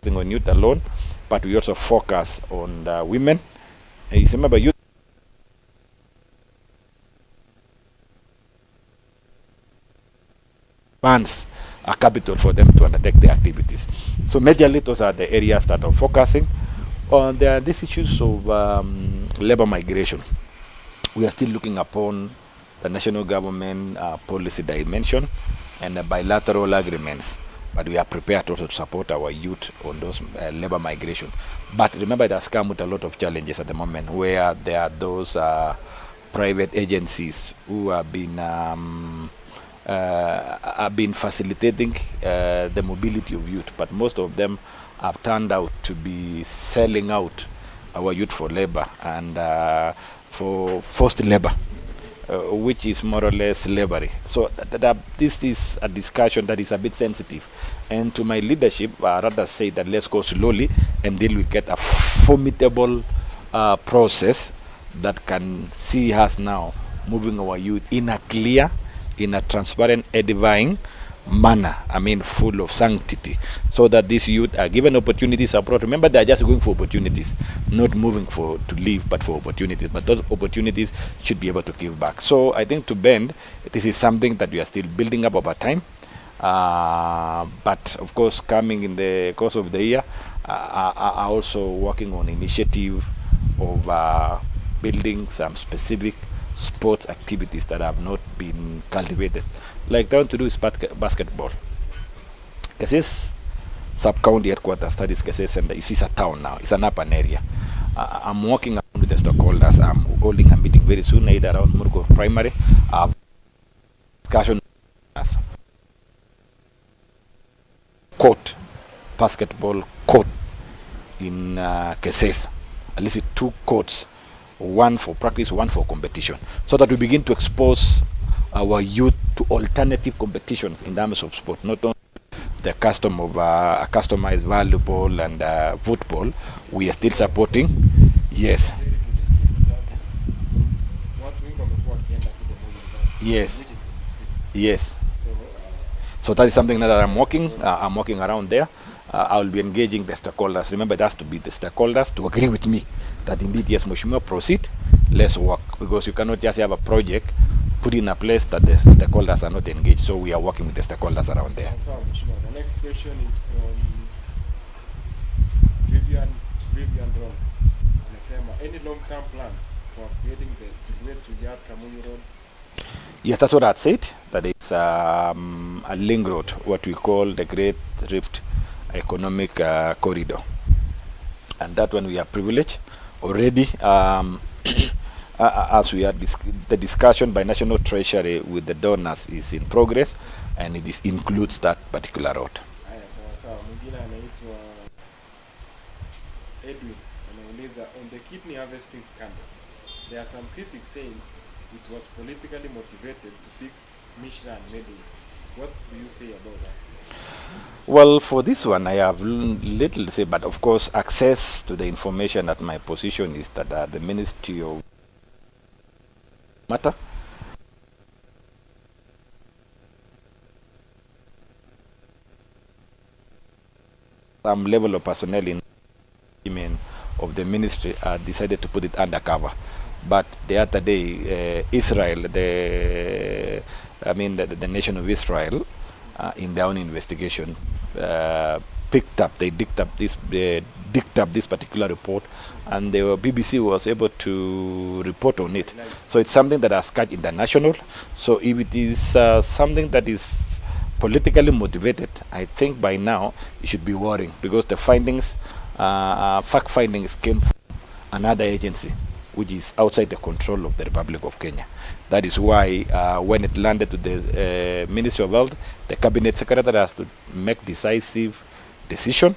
on youth alone, but we also focus on the women. You remember, youth funds a capital for them to undertake their activities. So majorly those are the areas that are focusing on. There are these issues of labor migration. we are still looking upon the national government policy dimension and the bilateral agreements. But we are prepared also to support our youth on those labor migration. But remember, it has come with a lot of challenges at the moment, where there are those private agencies who have been facilitating the mobility of youth, but most of them have turned out to be selling out our youth for labor and for forced labor, which is more or less slavery. So this is a discussion that is a bit sensitive. And to my leadership, I rather say that let's go slowly and then we get a formidable process that can see us now moving our youth in a clear, in a transparent, edifying manner, I mean full of sanctity, so that these youth are given opportunities abroad. Remember, they are just going for opportunities, not moving to live, but for opportunities. But those opportunities should be able to give back. So I think to Bend, this is something that we are still building up over time. But of course, coming in the course of the year, are also working on initiative of building some specific sports activities that have not been cultivated. Like down to do is basketball. Kesses sub-county headquarters, that is Kesses, and it's a town now. It's an urban area. I'm working around with the stakeholders. I'm holding a meeting very soon, either around Murgo Primary. Discussion court, basketball court in Kesses. At least 2 courts, one for practice, one for competition, so that we begin to expose our youth to alternative competitions in terms of sport, not only the custom of a customized volleyball and football. We are still supporting, yes. Yes, yes. So that is something that I'm working around there. I will be engaging the stakeholders. Remember, it has to be the stakeholders to agree with me that indeed, yes, Mheshimiwa, proceed, let's work. Because you cannot just have a project put in a place that the stakeholders are not engaged. So we are working with the stakeholders around there. The next question is from Vivian Ron. Any long-term plans for upgrading the Great Julius Kamuni Road? Yes, that's what I said. That is a link road, what we call the Great Rift Economic Corridor. And that one we are privileged already. As we are the discussion by National Treasury with the donors is in progress, and it includes that particular road. Mwingine anaitwa Edwin anauliza, on the kidney harvesting scandal, there are some critics saying it was politically motivated to fix Mishra and Medley. What do you say about that? Well, for this one, I have little to say, but of course, access to the information at my position is that the Ministry of Matter some level of personnel in of the ministry decided to put it undercover. But the other day, Israel, the nation of Israel, in their own investigation, digged up this particular report, and the BBC was able to report on it. So it's something that has catch international. So if it is something that is politically motivated, I think by now it should be worrying, because the findings, fact findings, came from another agency which is outside the control of the Republic of Kenya. That is why when it landed to the Ministry of Health, the Cabinet Secretary has to make decisive decision,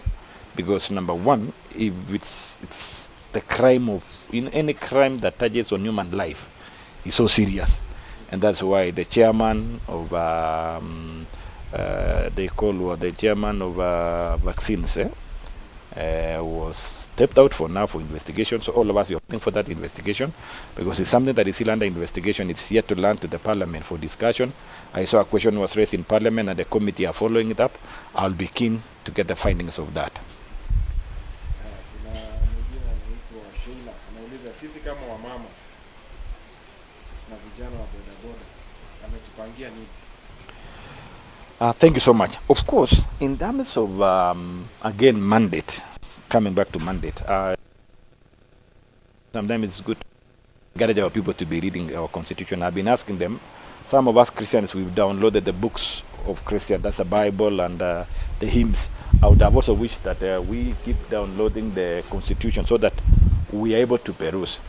because number one, if it's the crime of, in any crime that touches on human life, is so serious. And that's why the chairman of the chairman of vaccines was stepped out for now for investigation. So all of us are waiting for that investigation, because it's something that is still under investigation. It's yet to land to the Parliament for discussion. I saw a question was raised in Parliament, and the committee are following it up. I'll be keen to get the findings of that. Sisi kama wamama na vijana wa bodaboda ametupangia nini? Thank you so much. Of course, in terms of again mandate, coming back to mandate, sometimes it's good encourage our people to be reading our constitution. I've been asking them. Some of us Christians, we've downloaded the books of Christian, that's the Bible and the hymns. I would have also wished that we keep downloading the constitution so that we are able to peruse.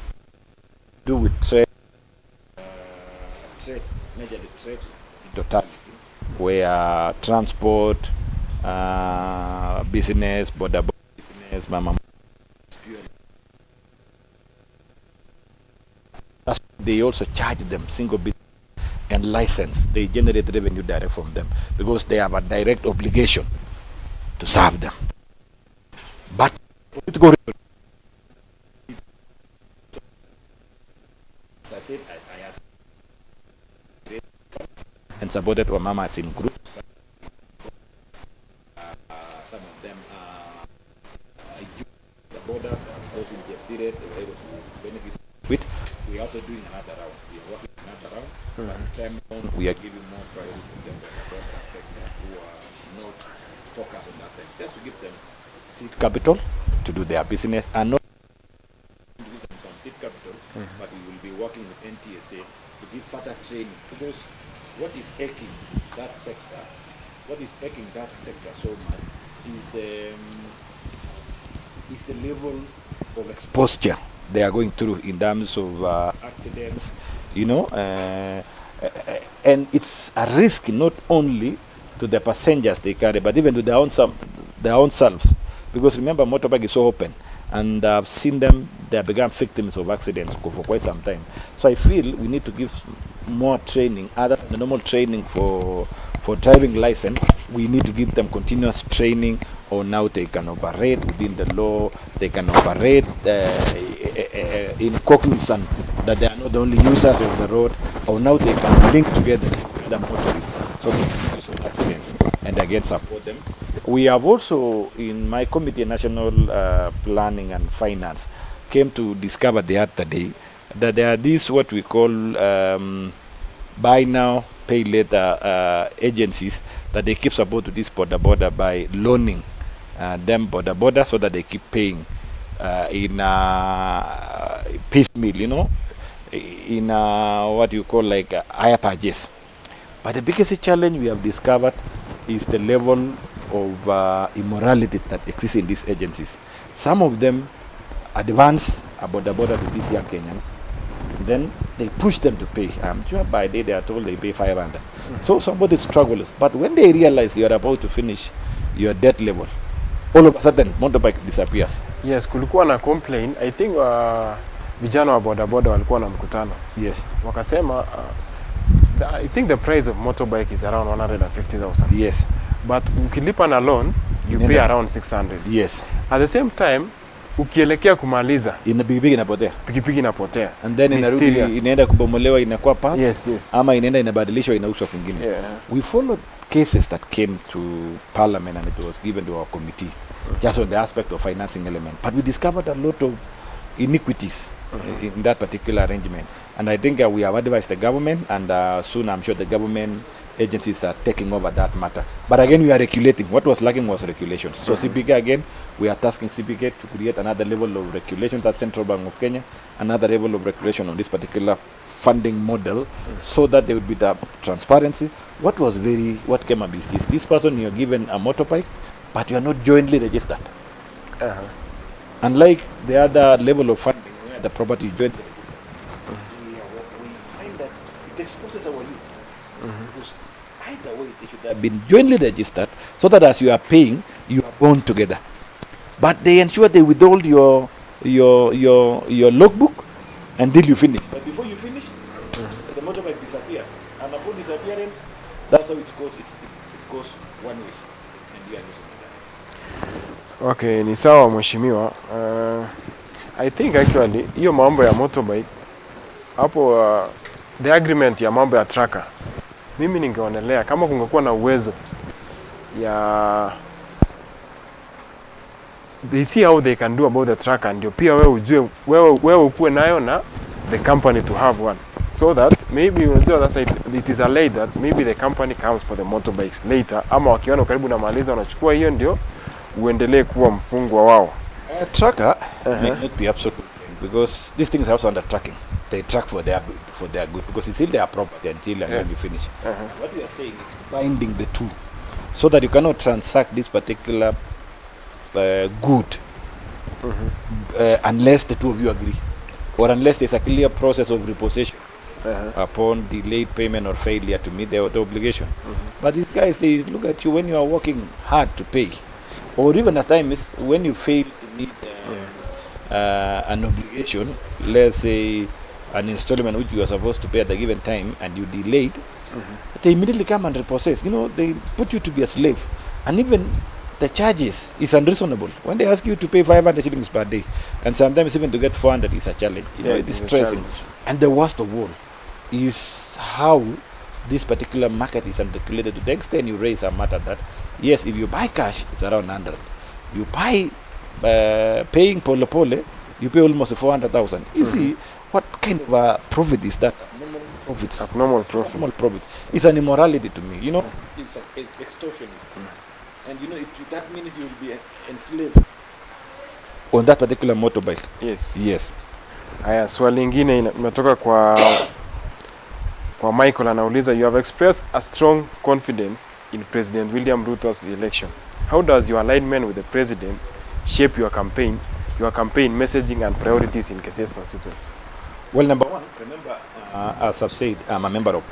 Do with trade, majorly trade in totality, where transport, business, border business, mama. They also charge them single business and license. They generate revenue direct from them because they have a direct obligation to serve them. But to go, as I said, I have and supported Wamamas in group. Some of them are the border, those injected, they were able to benefit with. We are also doing another round. We are working another round. But this time on, we are giving more priority to them than the border sector who are not focused on that thing. Just to give them seed capital to do their business and not to give them some seed capital, but we will be working with NTSA to give further training because what is aching that sector, so much is the level of exposure they are going through in terms of accidents, you know, and it's a risk not only to the passengers they carry, but even to their own selves. Because remember, motorbike is so open, and I've seen them; they have become victims of accidents for quite some time. So I feel we need to give more training, other than the normal training for driving license. We need to give them continuous training on how they can operate within the law. They can operate in cognizance that they are not the only users of the road, or now they can link together the motorists so they accidents and again support them. We have also, in my committee, National Planning and Finance, came to discover the other day that there are these what we call buy now, pay later agencies that they keep support to this border by loaning them border so that they keep paying in piecemeal, you know, in what you call like higher purchase. But the biggest challenge we have discovered is the level of immorality that exists in these agencies. Some of them advance about the border to these young Kenyans, then they push them to pay. I'm sure by day they are told they pay 500. So somebody struggles, but when they realize you are about to finish your debt level, all of a sudden motorbike disappears. Yes, kulikuwa na complain. I think vijana wa bodaboda walikuwa na mkutano. Yes. Wakasema I think the price of motorbike is around 150,000. Yes. But ukilipa na loan, you pay around 600. Yes. At the same time, ukielekea kumaliza, pikipiki inapotea. Pikipiki inapotea. And then inarudi inaenda kubomolewa inakuwa parts. Yes. Ama inaenda inabadilishwa inauzwa kwingine. Yeah. We followed cases that came to Parliament and it was given to our committee just on the aspect of financing element. But we discovered a lot of iniquities in that particular arrangement. And I think we have advised the government, and soon I'm sure the government agencies are taking over that matter. But again, we are regulating. What was lacking was regulations. So CPK, again, we are tasking CPK to create another level of regulation, that's Central Bank of Kenya, another level of regulation on this particular funding model, so that there would be the transparency. What came up is this person, you're given a motorbike, but you are not jointly registered. Unlike the other level of funding, where the property is jointly registered, we find that it exposes our youth. Because either way, they should have been jointly registered, so that as you are paying, you are bound together. But they ensure they withhold your logbook until you finish. But before you finish, the motorbike disappears. And upon disappearance, that's how it goes. It goes one way, and we are losing that. Okay, ni sawa mheshimiwa. I think actually hiyo mambo ya motorbike hapo the agreement ya mambo ya tracker, mimi ningeonelea kama kungekuwa na uwezo ya they see how they can do about the tracker, ndio pia wewe ujue wewe ukuwe nayo na the company to have one, so that maybe unajua sasa it is allayed that maybe the company comes for the motorbikes later, ama wakiona karibu na maliza wanachukua hiyo ndio uendelee kuwa mfungwa wao. Tracker may not be absolute, because these things are also under tracking. they track for their good, because it's still their property until and when you finish. What we are saying is binding the two, so that you cannot transact this particular good unless the two of you agree, or unless there's a clear process of repossession upon delayed payment or failure to meet the obligation. But these guys, they look at you when you are working hard to pay, or even at times when you fail to meet an obligation, let's say an installment which you are supposed to pay at a given time, and you delayed, they immediately come and repossess. You know, they put you to be a slave, and even the charges is unreasonable. When they ask you to pay 500 shillings per day, and sometimes even to get 400 is a challenge. You know, it is stressing. And the worst of all is how this particular market is unregulated, to the extent you raise a matter that, yes, if you buy cash, it's around 100. You buy paying pole, you pay almost 400,000. You see, what kind of a profit is that? Abnormal profit. It's an immorality to me. You know, it's an extortionist. And you know, that means you will be enslaved on that particular motorbike. Yes. Haya, swali lingine imetoka kwa Michael, anauliza, you have expressed a strong confidence in President William Rutto's re-election. How does your alignment with the president shape your campaign messaging and priorities in Kesses constituency? Well, number one, remember, as I've said, I'm a member of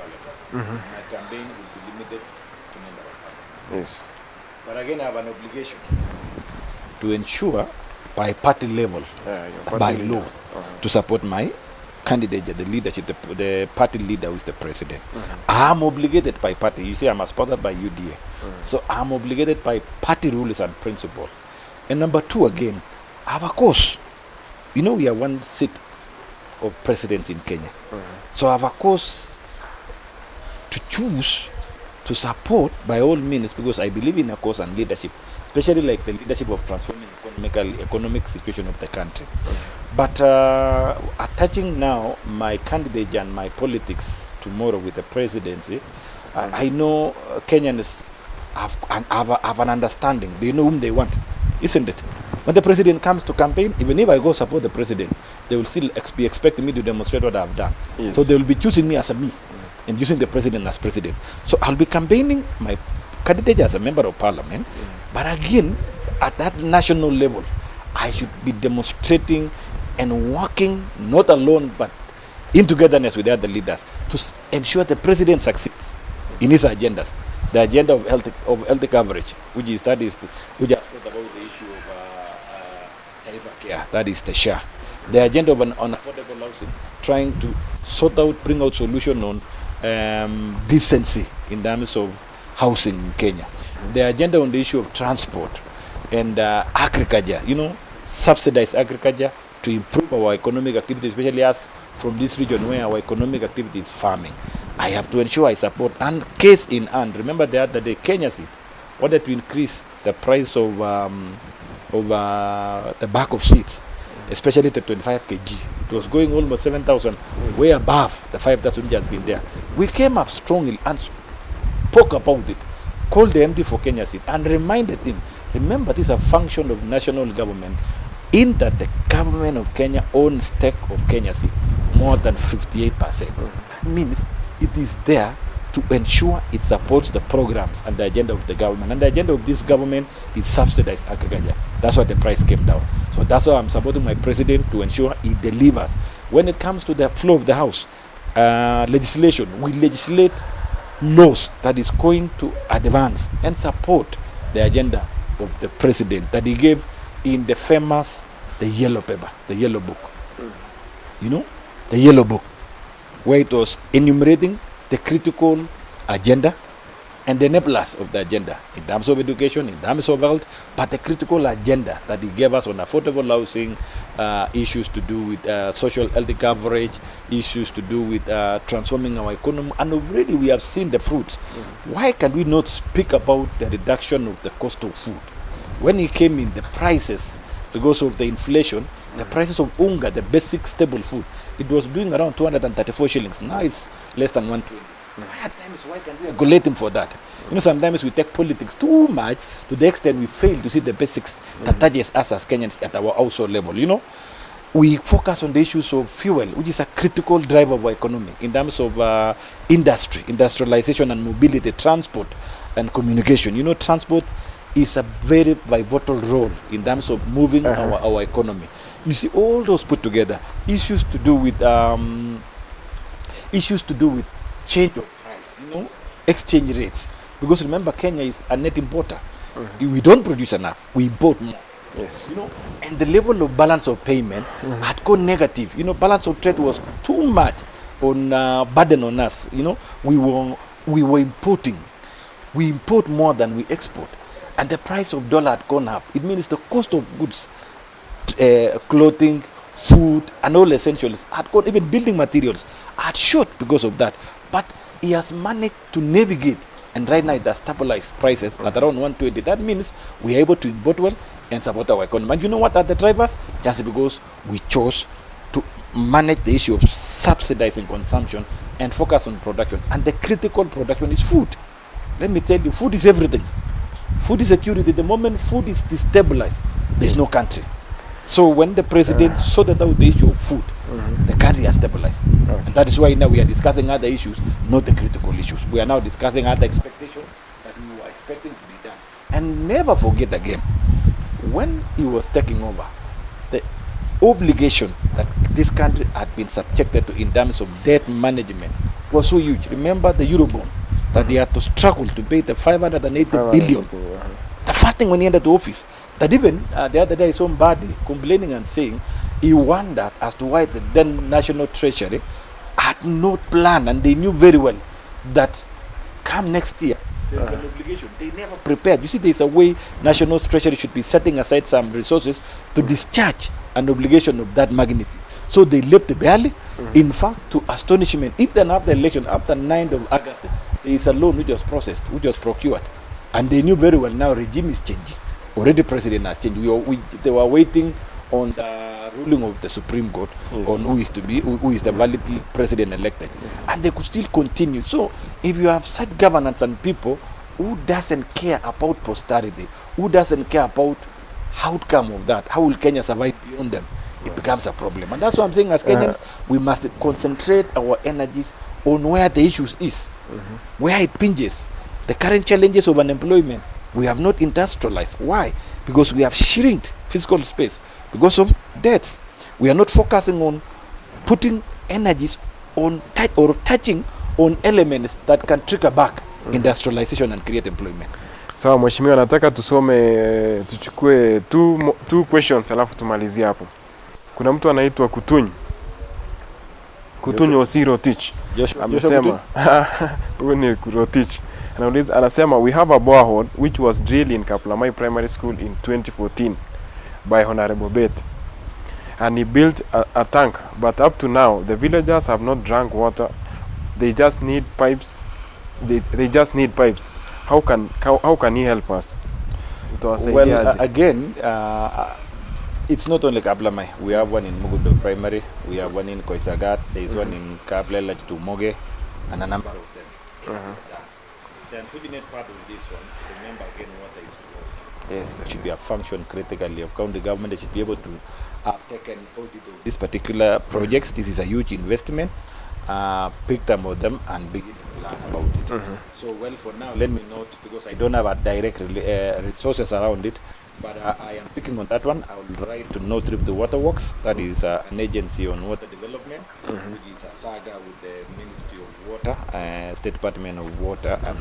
parliament. My campaign will be limited to member of parliament. Yes. But again, I have an obligation to ensure by party level, by law, to support my candidate, the leadership, the party leader who is the president. I'm obligated by party. You see, I'm sponsored by UDA. So I'm obligated by party rules and principle. And number two, again, I have a cause. You know, we are one seat of presidents in Kenya. So I have a cause to choose to support by all means, because I believe in a cause and leadership, especially like the leadership of transforming economic situation of the country. But attaching now my candidate and my politics tomorrow with the presidency, I know Kenyans have an understanding. They know whom they want, isn't it? When the president comes to campaign, even if I go support the president, they will still be expecting me to demonstrate what I've done. Yes. So they will be choosing me as a me and using the president as president. So I'll be campaigning my candidate as a member of parliament, but again, at that national level, I should be demonstrating and working not alone, but in togetherness with the other leaders to ensure the president succeeds in his agendas. The agenda of health coverage, which is about the issue of health care, that is the SHA. The agenda of an affordable housing, trying to bring out solution on decency in terms of housing in Kenya. The agenda on the issue of transport and agriculture, you know, subsidize agriculture to improve our economic activity, especially us from this region where our economic activity is farming. I have to ensure I support, and case in hand. Remember the other day, Kenya wanted to increase the price of the bag of seeds, especially the 25 kg. It was going almost 7,000, way above the 5,000 which had been there. We came up strongly and spoke about it, called the MD for Kenya Seed and reminded him, remember, this is a function of national government, in that the government of Kenya owns stake of Kenya Seed more than 58%. That means it is there to ensure it supports the programs and the agenda of the government. And the agenda of this government is subsidized agriculture. That's why the price came down. So that's why I'm supporting my president to ensure he delivers. When it comes to the flow of the House, legislation, we legislate laws that is going to advance and support the agenda of the president that he gave in the famous, the yellow paper, the yellow book. You know, the yellow book, where it was enumerating the critical agenda and the enablers of the agenda in terms of education, in terms of health, but the critical agenda that he gave us on affordable housing, issues to do with social health coverage, issues to do with transforming our economy, and already we have seen the fruits. Why can we not speak about the reduction of the cost of food? When he came in, the prices, because of the inflation, the prices of unga, the basic stable food, it was doing around 234 shillings. Now it's less than 120. At times, why can we regulate him for that? You know, sometimes we take politics too much to the extent we fail to see the basics that touches us as Kenyans at our household level, you know. we focus on the issues of fuel, which is a critical driver of our economy in terms of industry, industrialization and mobility, transport and communication. You know, transport is a very pivotal role in terms of moving our economy. You see, all those put together, issues to do with change of price, you know, exchange rates. Because remember, Kenya is a net importer. We don't produce enough, we import more. Yes. You know, and the level of balance of payment had gone negative. You know, balance of trade was too much on burden on us. You know, we were importing. We import more than we export, and the price of dollar had gone up. It means the cost of goods, clothing, food, and all essentials had gone. Even building materials had shot because of that. But he has managed to navigate, and right now it has stabilized prices at around 120. That means we are able to import well and support our economy. And you know what are the drivers? Just because we chose to manage the issue of subsidizing consumption and focus on production. And the critical production is food. Let me tell you, food is everything. Food is security. The moment food is destabilized, there's no country. So when the president sorted out the issue of food, the country has stabilized. And that is why now we are discussing other issues, not the critical issues. We are now discussing other expectations that we were expecting to be done. And never forget again, when he was taking over, the obligation that this country had been subjected to in terms of debt management was so huge. Remember the Eurobond that they had to struggle to pay the 580 billion. The first thing when he entered the office, that even the other day somebody complaining and saying he wondered as to why the then National Treasury had no plan, and they knew very well that come next year there will be an obligation. They never prepared. You see, there is a way National Treasury should be setting aside some resources to discharge an obligation of that magnitude. So they left barely. In fact, to astonishment, if then after the election, after 9th of August, there is a loan which was processed, which was procured. And they knew very well now regime is changing. Already president has changed. They were waiting on the ruling of the Supreme Court on who is the valid president elected. And they could still continue. So if you have such governance and people who doesn't care about posterity, who doesn't care about outcome of that, how will Kenya survive beyond them, it becomes a problem. And that's what I'm saying, as Kenyans, we must concentrate our energies on where the issues is, where it pinches. The current challenges of unemployment, we have not industrialized. Why? Because we have shrinked physical space because of debts. We are not focusing on putting energies on touching on elements that can trigger back industrialization and create employment. Sawa mheshimiwa, nataka tuchukue two questions alafu tumalizie hapo. Kuna mtu anaitwa Kutunyi Osi Rotich. Amesema huyu ni Rotich. Anasema we have a borehole which was drilled in Kaplamai Primary School in 2014 by Honorable Bet, and he built a tank, but up to now the villagers have not drank water. They just need pipes. They just need pipes. How can he help us? Well, again, it's not only Kaplamai. We have one in Mugudo Primary, we have one in Koisagat, there is one in Kaplela Tumoge, and a number of them. The unfortunate part of this one, remember again water is involved. Yes, it should be a function critically of county government. They should be able to have taken audit of these particular projects. This is a huge investment. Pick them of them and begin to plan about it. So, well, for now, let me note, because I don't have a direct resources around it, but I am picking on that one. I will write to North Rift Waterworks. That is an agency on water development, which is a saga with the Ministry of Water, State Department of Water, and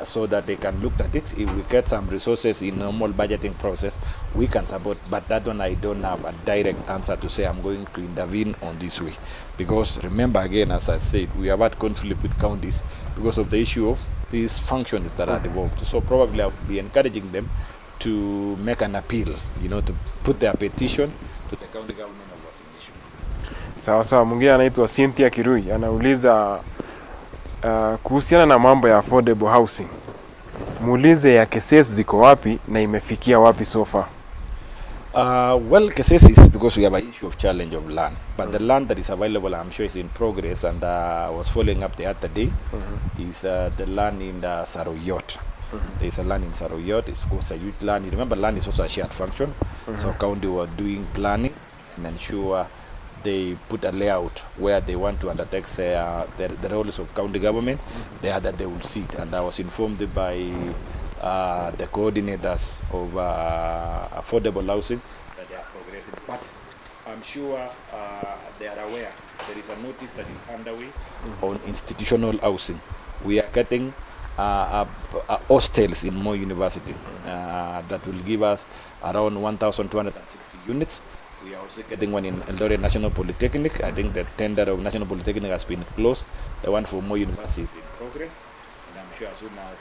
so that they can look at it. If we get some resources in normal budgeting process, we can support. But that one I don't have a direct answer to say I'm going to intervene on this way. Because remember again, as I said, we have had conflict with counties because of the issue of these functions that are devolved. So probably I would be encouraging them to make an appeal, to put their petition to the county government of this issue. Sawa, mwingine anaitwa Cynthia Kirui anauliza kuhusiana na mambo ya affordable housing. Muulize ya Kesses ziko wapi na imefikia wapi so far? Well, Kesses is because we have an issue of challenge of land, but the land that is available, I'm sure, is in progress, and was following up the other day, is the land in the Saroyot. There is a land in Saroyot. It's a huge land. You remember, land is also a shared function. So county were doing planning, and ensure they put a layout where they want to undertake the roles of county government, there that they will sit. And I was informed by the coordinators of affordable housing that they are progressing. But I'm sure they are aware there is a notice that is underway on institutional housing. We are getting hostels in Moi University that will give us around 1,260 units. We are also getting one in Eldoret National Polytechnic. I think the tender of National Polytechnic has been closed. The one for Moi University is in progress. And I'm sure as soon as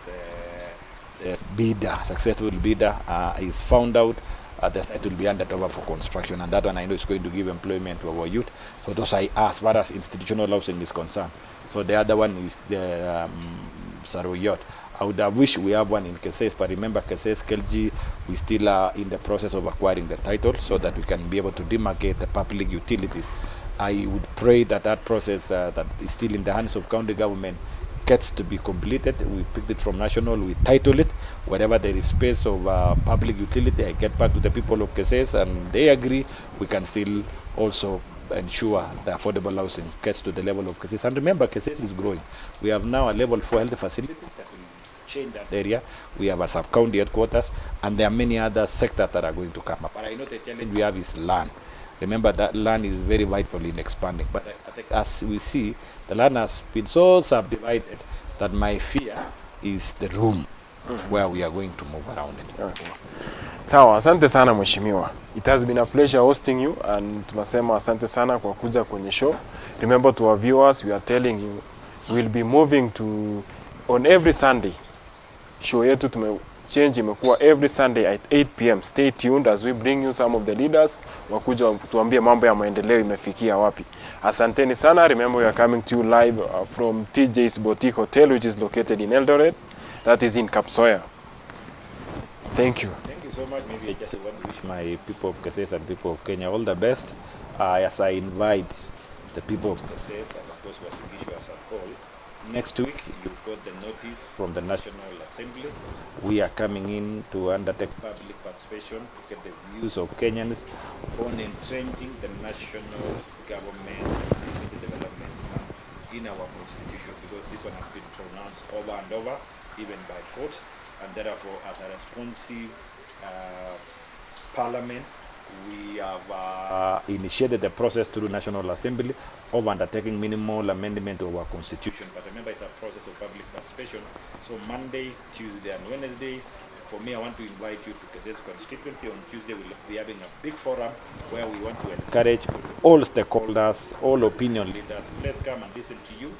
the bidder, successful bidder, is found out, the site will be handed over for construction. And that one I know is going to give employment to our youth. So those are as far as institutional housing is concerned. So the other one is the Saroyot. I would have wished we have one in Kesses, but remember Kesses, Kelji, we still are in the process of acquiring the title so that we can be able to demarcate the public utilities. I would pray that that process that is still in the hands of county government gets to be completed. We picked it from national, we title it. Wherever there is space of public utility, I get back to the people of Kesses and they agree, we can still also ensure the affordable housing gets to the level of Kesses. And remember, Kesses is growing. We have now a level 4 health facility that will change that area. We have a sub-county headquarters, and there are many other sectors that are going to come up. But I know the challenge we have is land. Remember that land is very vital in expanding. But I think as we see, the land has been so subdivided that my fear is the room where we are going to move around it. Okay. Sawa, asante sana mheshimiwa. It has been a pleasure hosting you, and tunasema asante sana kwa kuja kwenye show. Remember to our viewers, we are telling you we'll be moving to on every Sunday. Show yetu change imekuwa every Sunday at 8 p.m. Stay tuned as we bring you some of the leaders wakuja tuambie mambo ya maendeleo imefikia wapi. Asanteni sana. Remember we are coming to you live from TJ's Boutique Hotel, which is located in Eldoret. That is in Kapsoya. Thank you. Thank you so much. Maybe I just want to wish my people of Kesses and people of Kenya all the best. As I invite the people of Kesses and of course Wasingishu as a whole, next week you got the notice from the National Assembly. We are coming in to undertake public participation to get the views of Kenyans on entrenching the national government and development fund in our constitution, because this one has been pronounced over and over, even by courts, and therefore as a responsive parliament, we have initiated the process through National Assembly of undertaking minimal amendment of our constitution. But remember, it's a process of public participation. So Monday, Tuesday and Wednesday, for me, I want to invite you to Kesses constituency. On Tuesday, we'll be having a big forum where we want to encourage all stakeholders, all opinion leaders. Let's come and listen to you.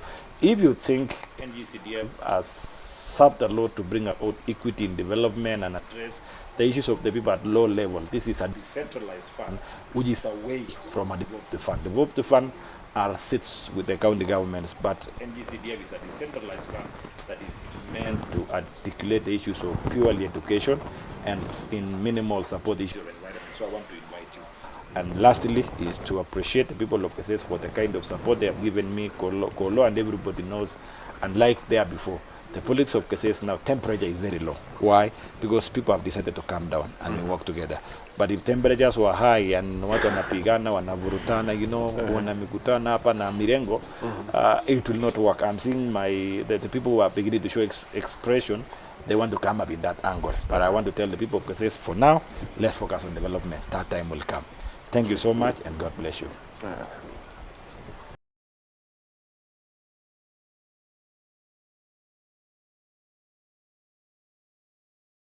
If you think NGCDF has served a lot to bring about equity in development and address the issues of the people at low level, this is a decentralized fund, which is away from a devolved fund. The devolved fund sits with the county governments, but NGCDF is a decentralized fund that is meant to articulate the issues of purely education and in minimal support issues of environment. So I want to invite you. And lastly is to appreciate the people of Kesses for the kind of support they have given me, Kolo and everybody knows, and like there before. The politics of Kesses now, temperature is very low. Why? Because people have decided to calm down and we work together. But if temperatures were high and watu wanapigana, wanavurutana, you know, wanamikutana hapa na mirengo, it will not work. I'm seeing the people who are beginning to show expression, they want to come up in that angle. But I want to tell the people of Kesses, for now, let's focus on development. That time will come. Thank you so much and God bless you.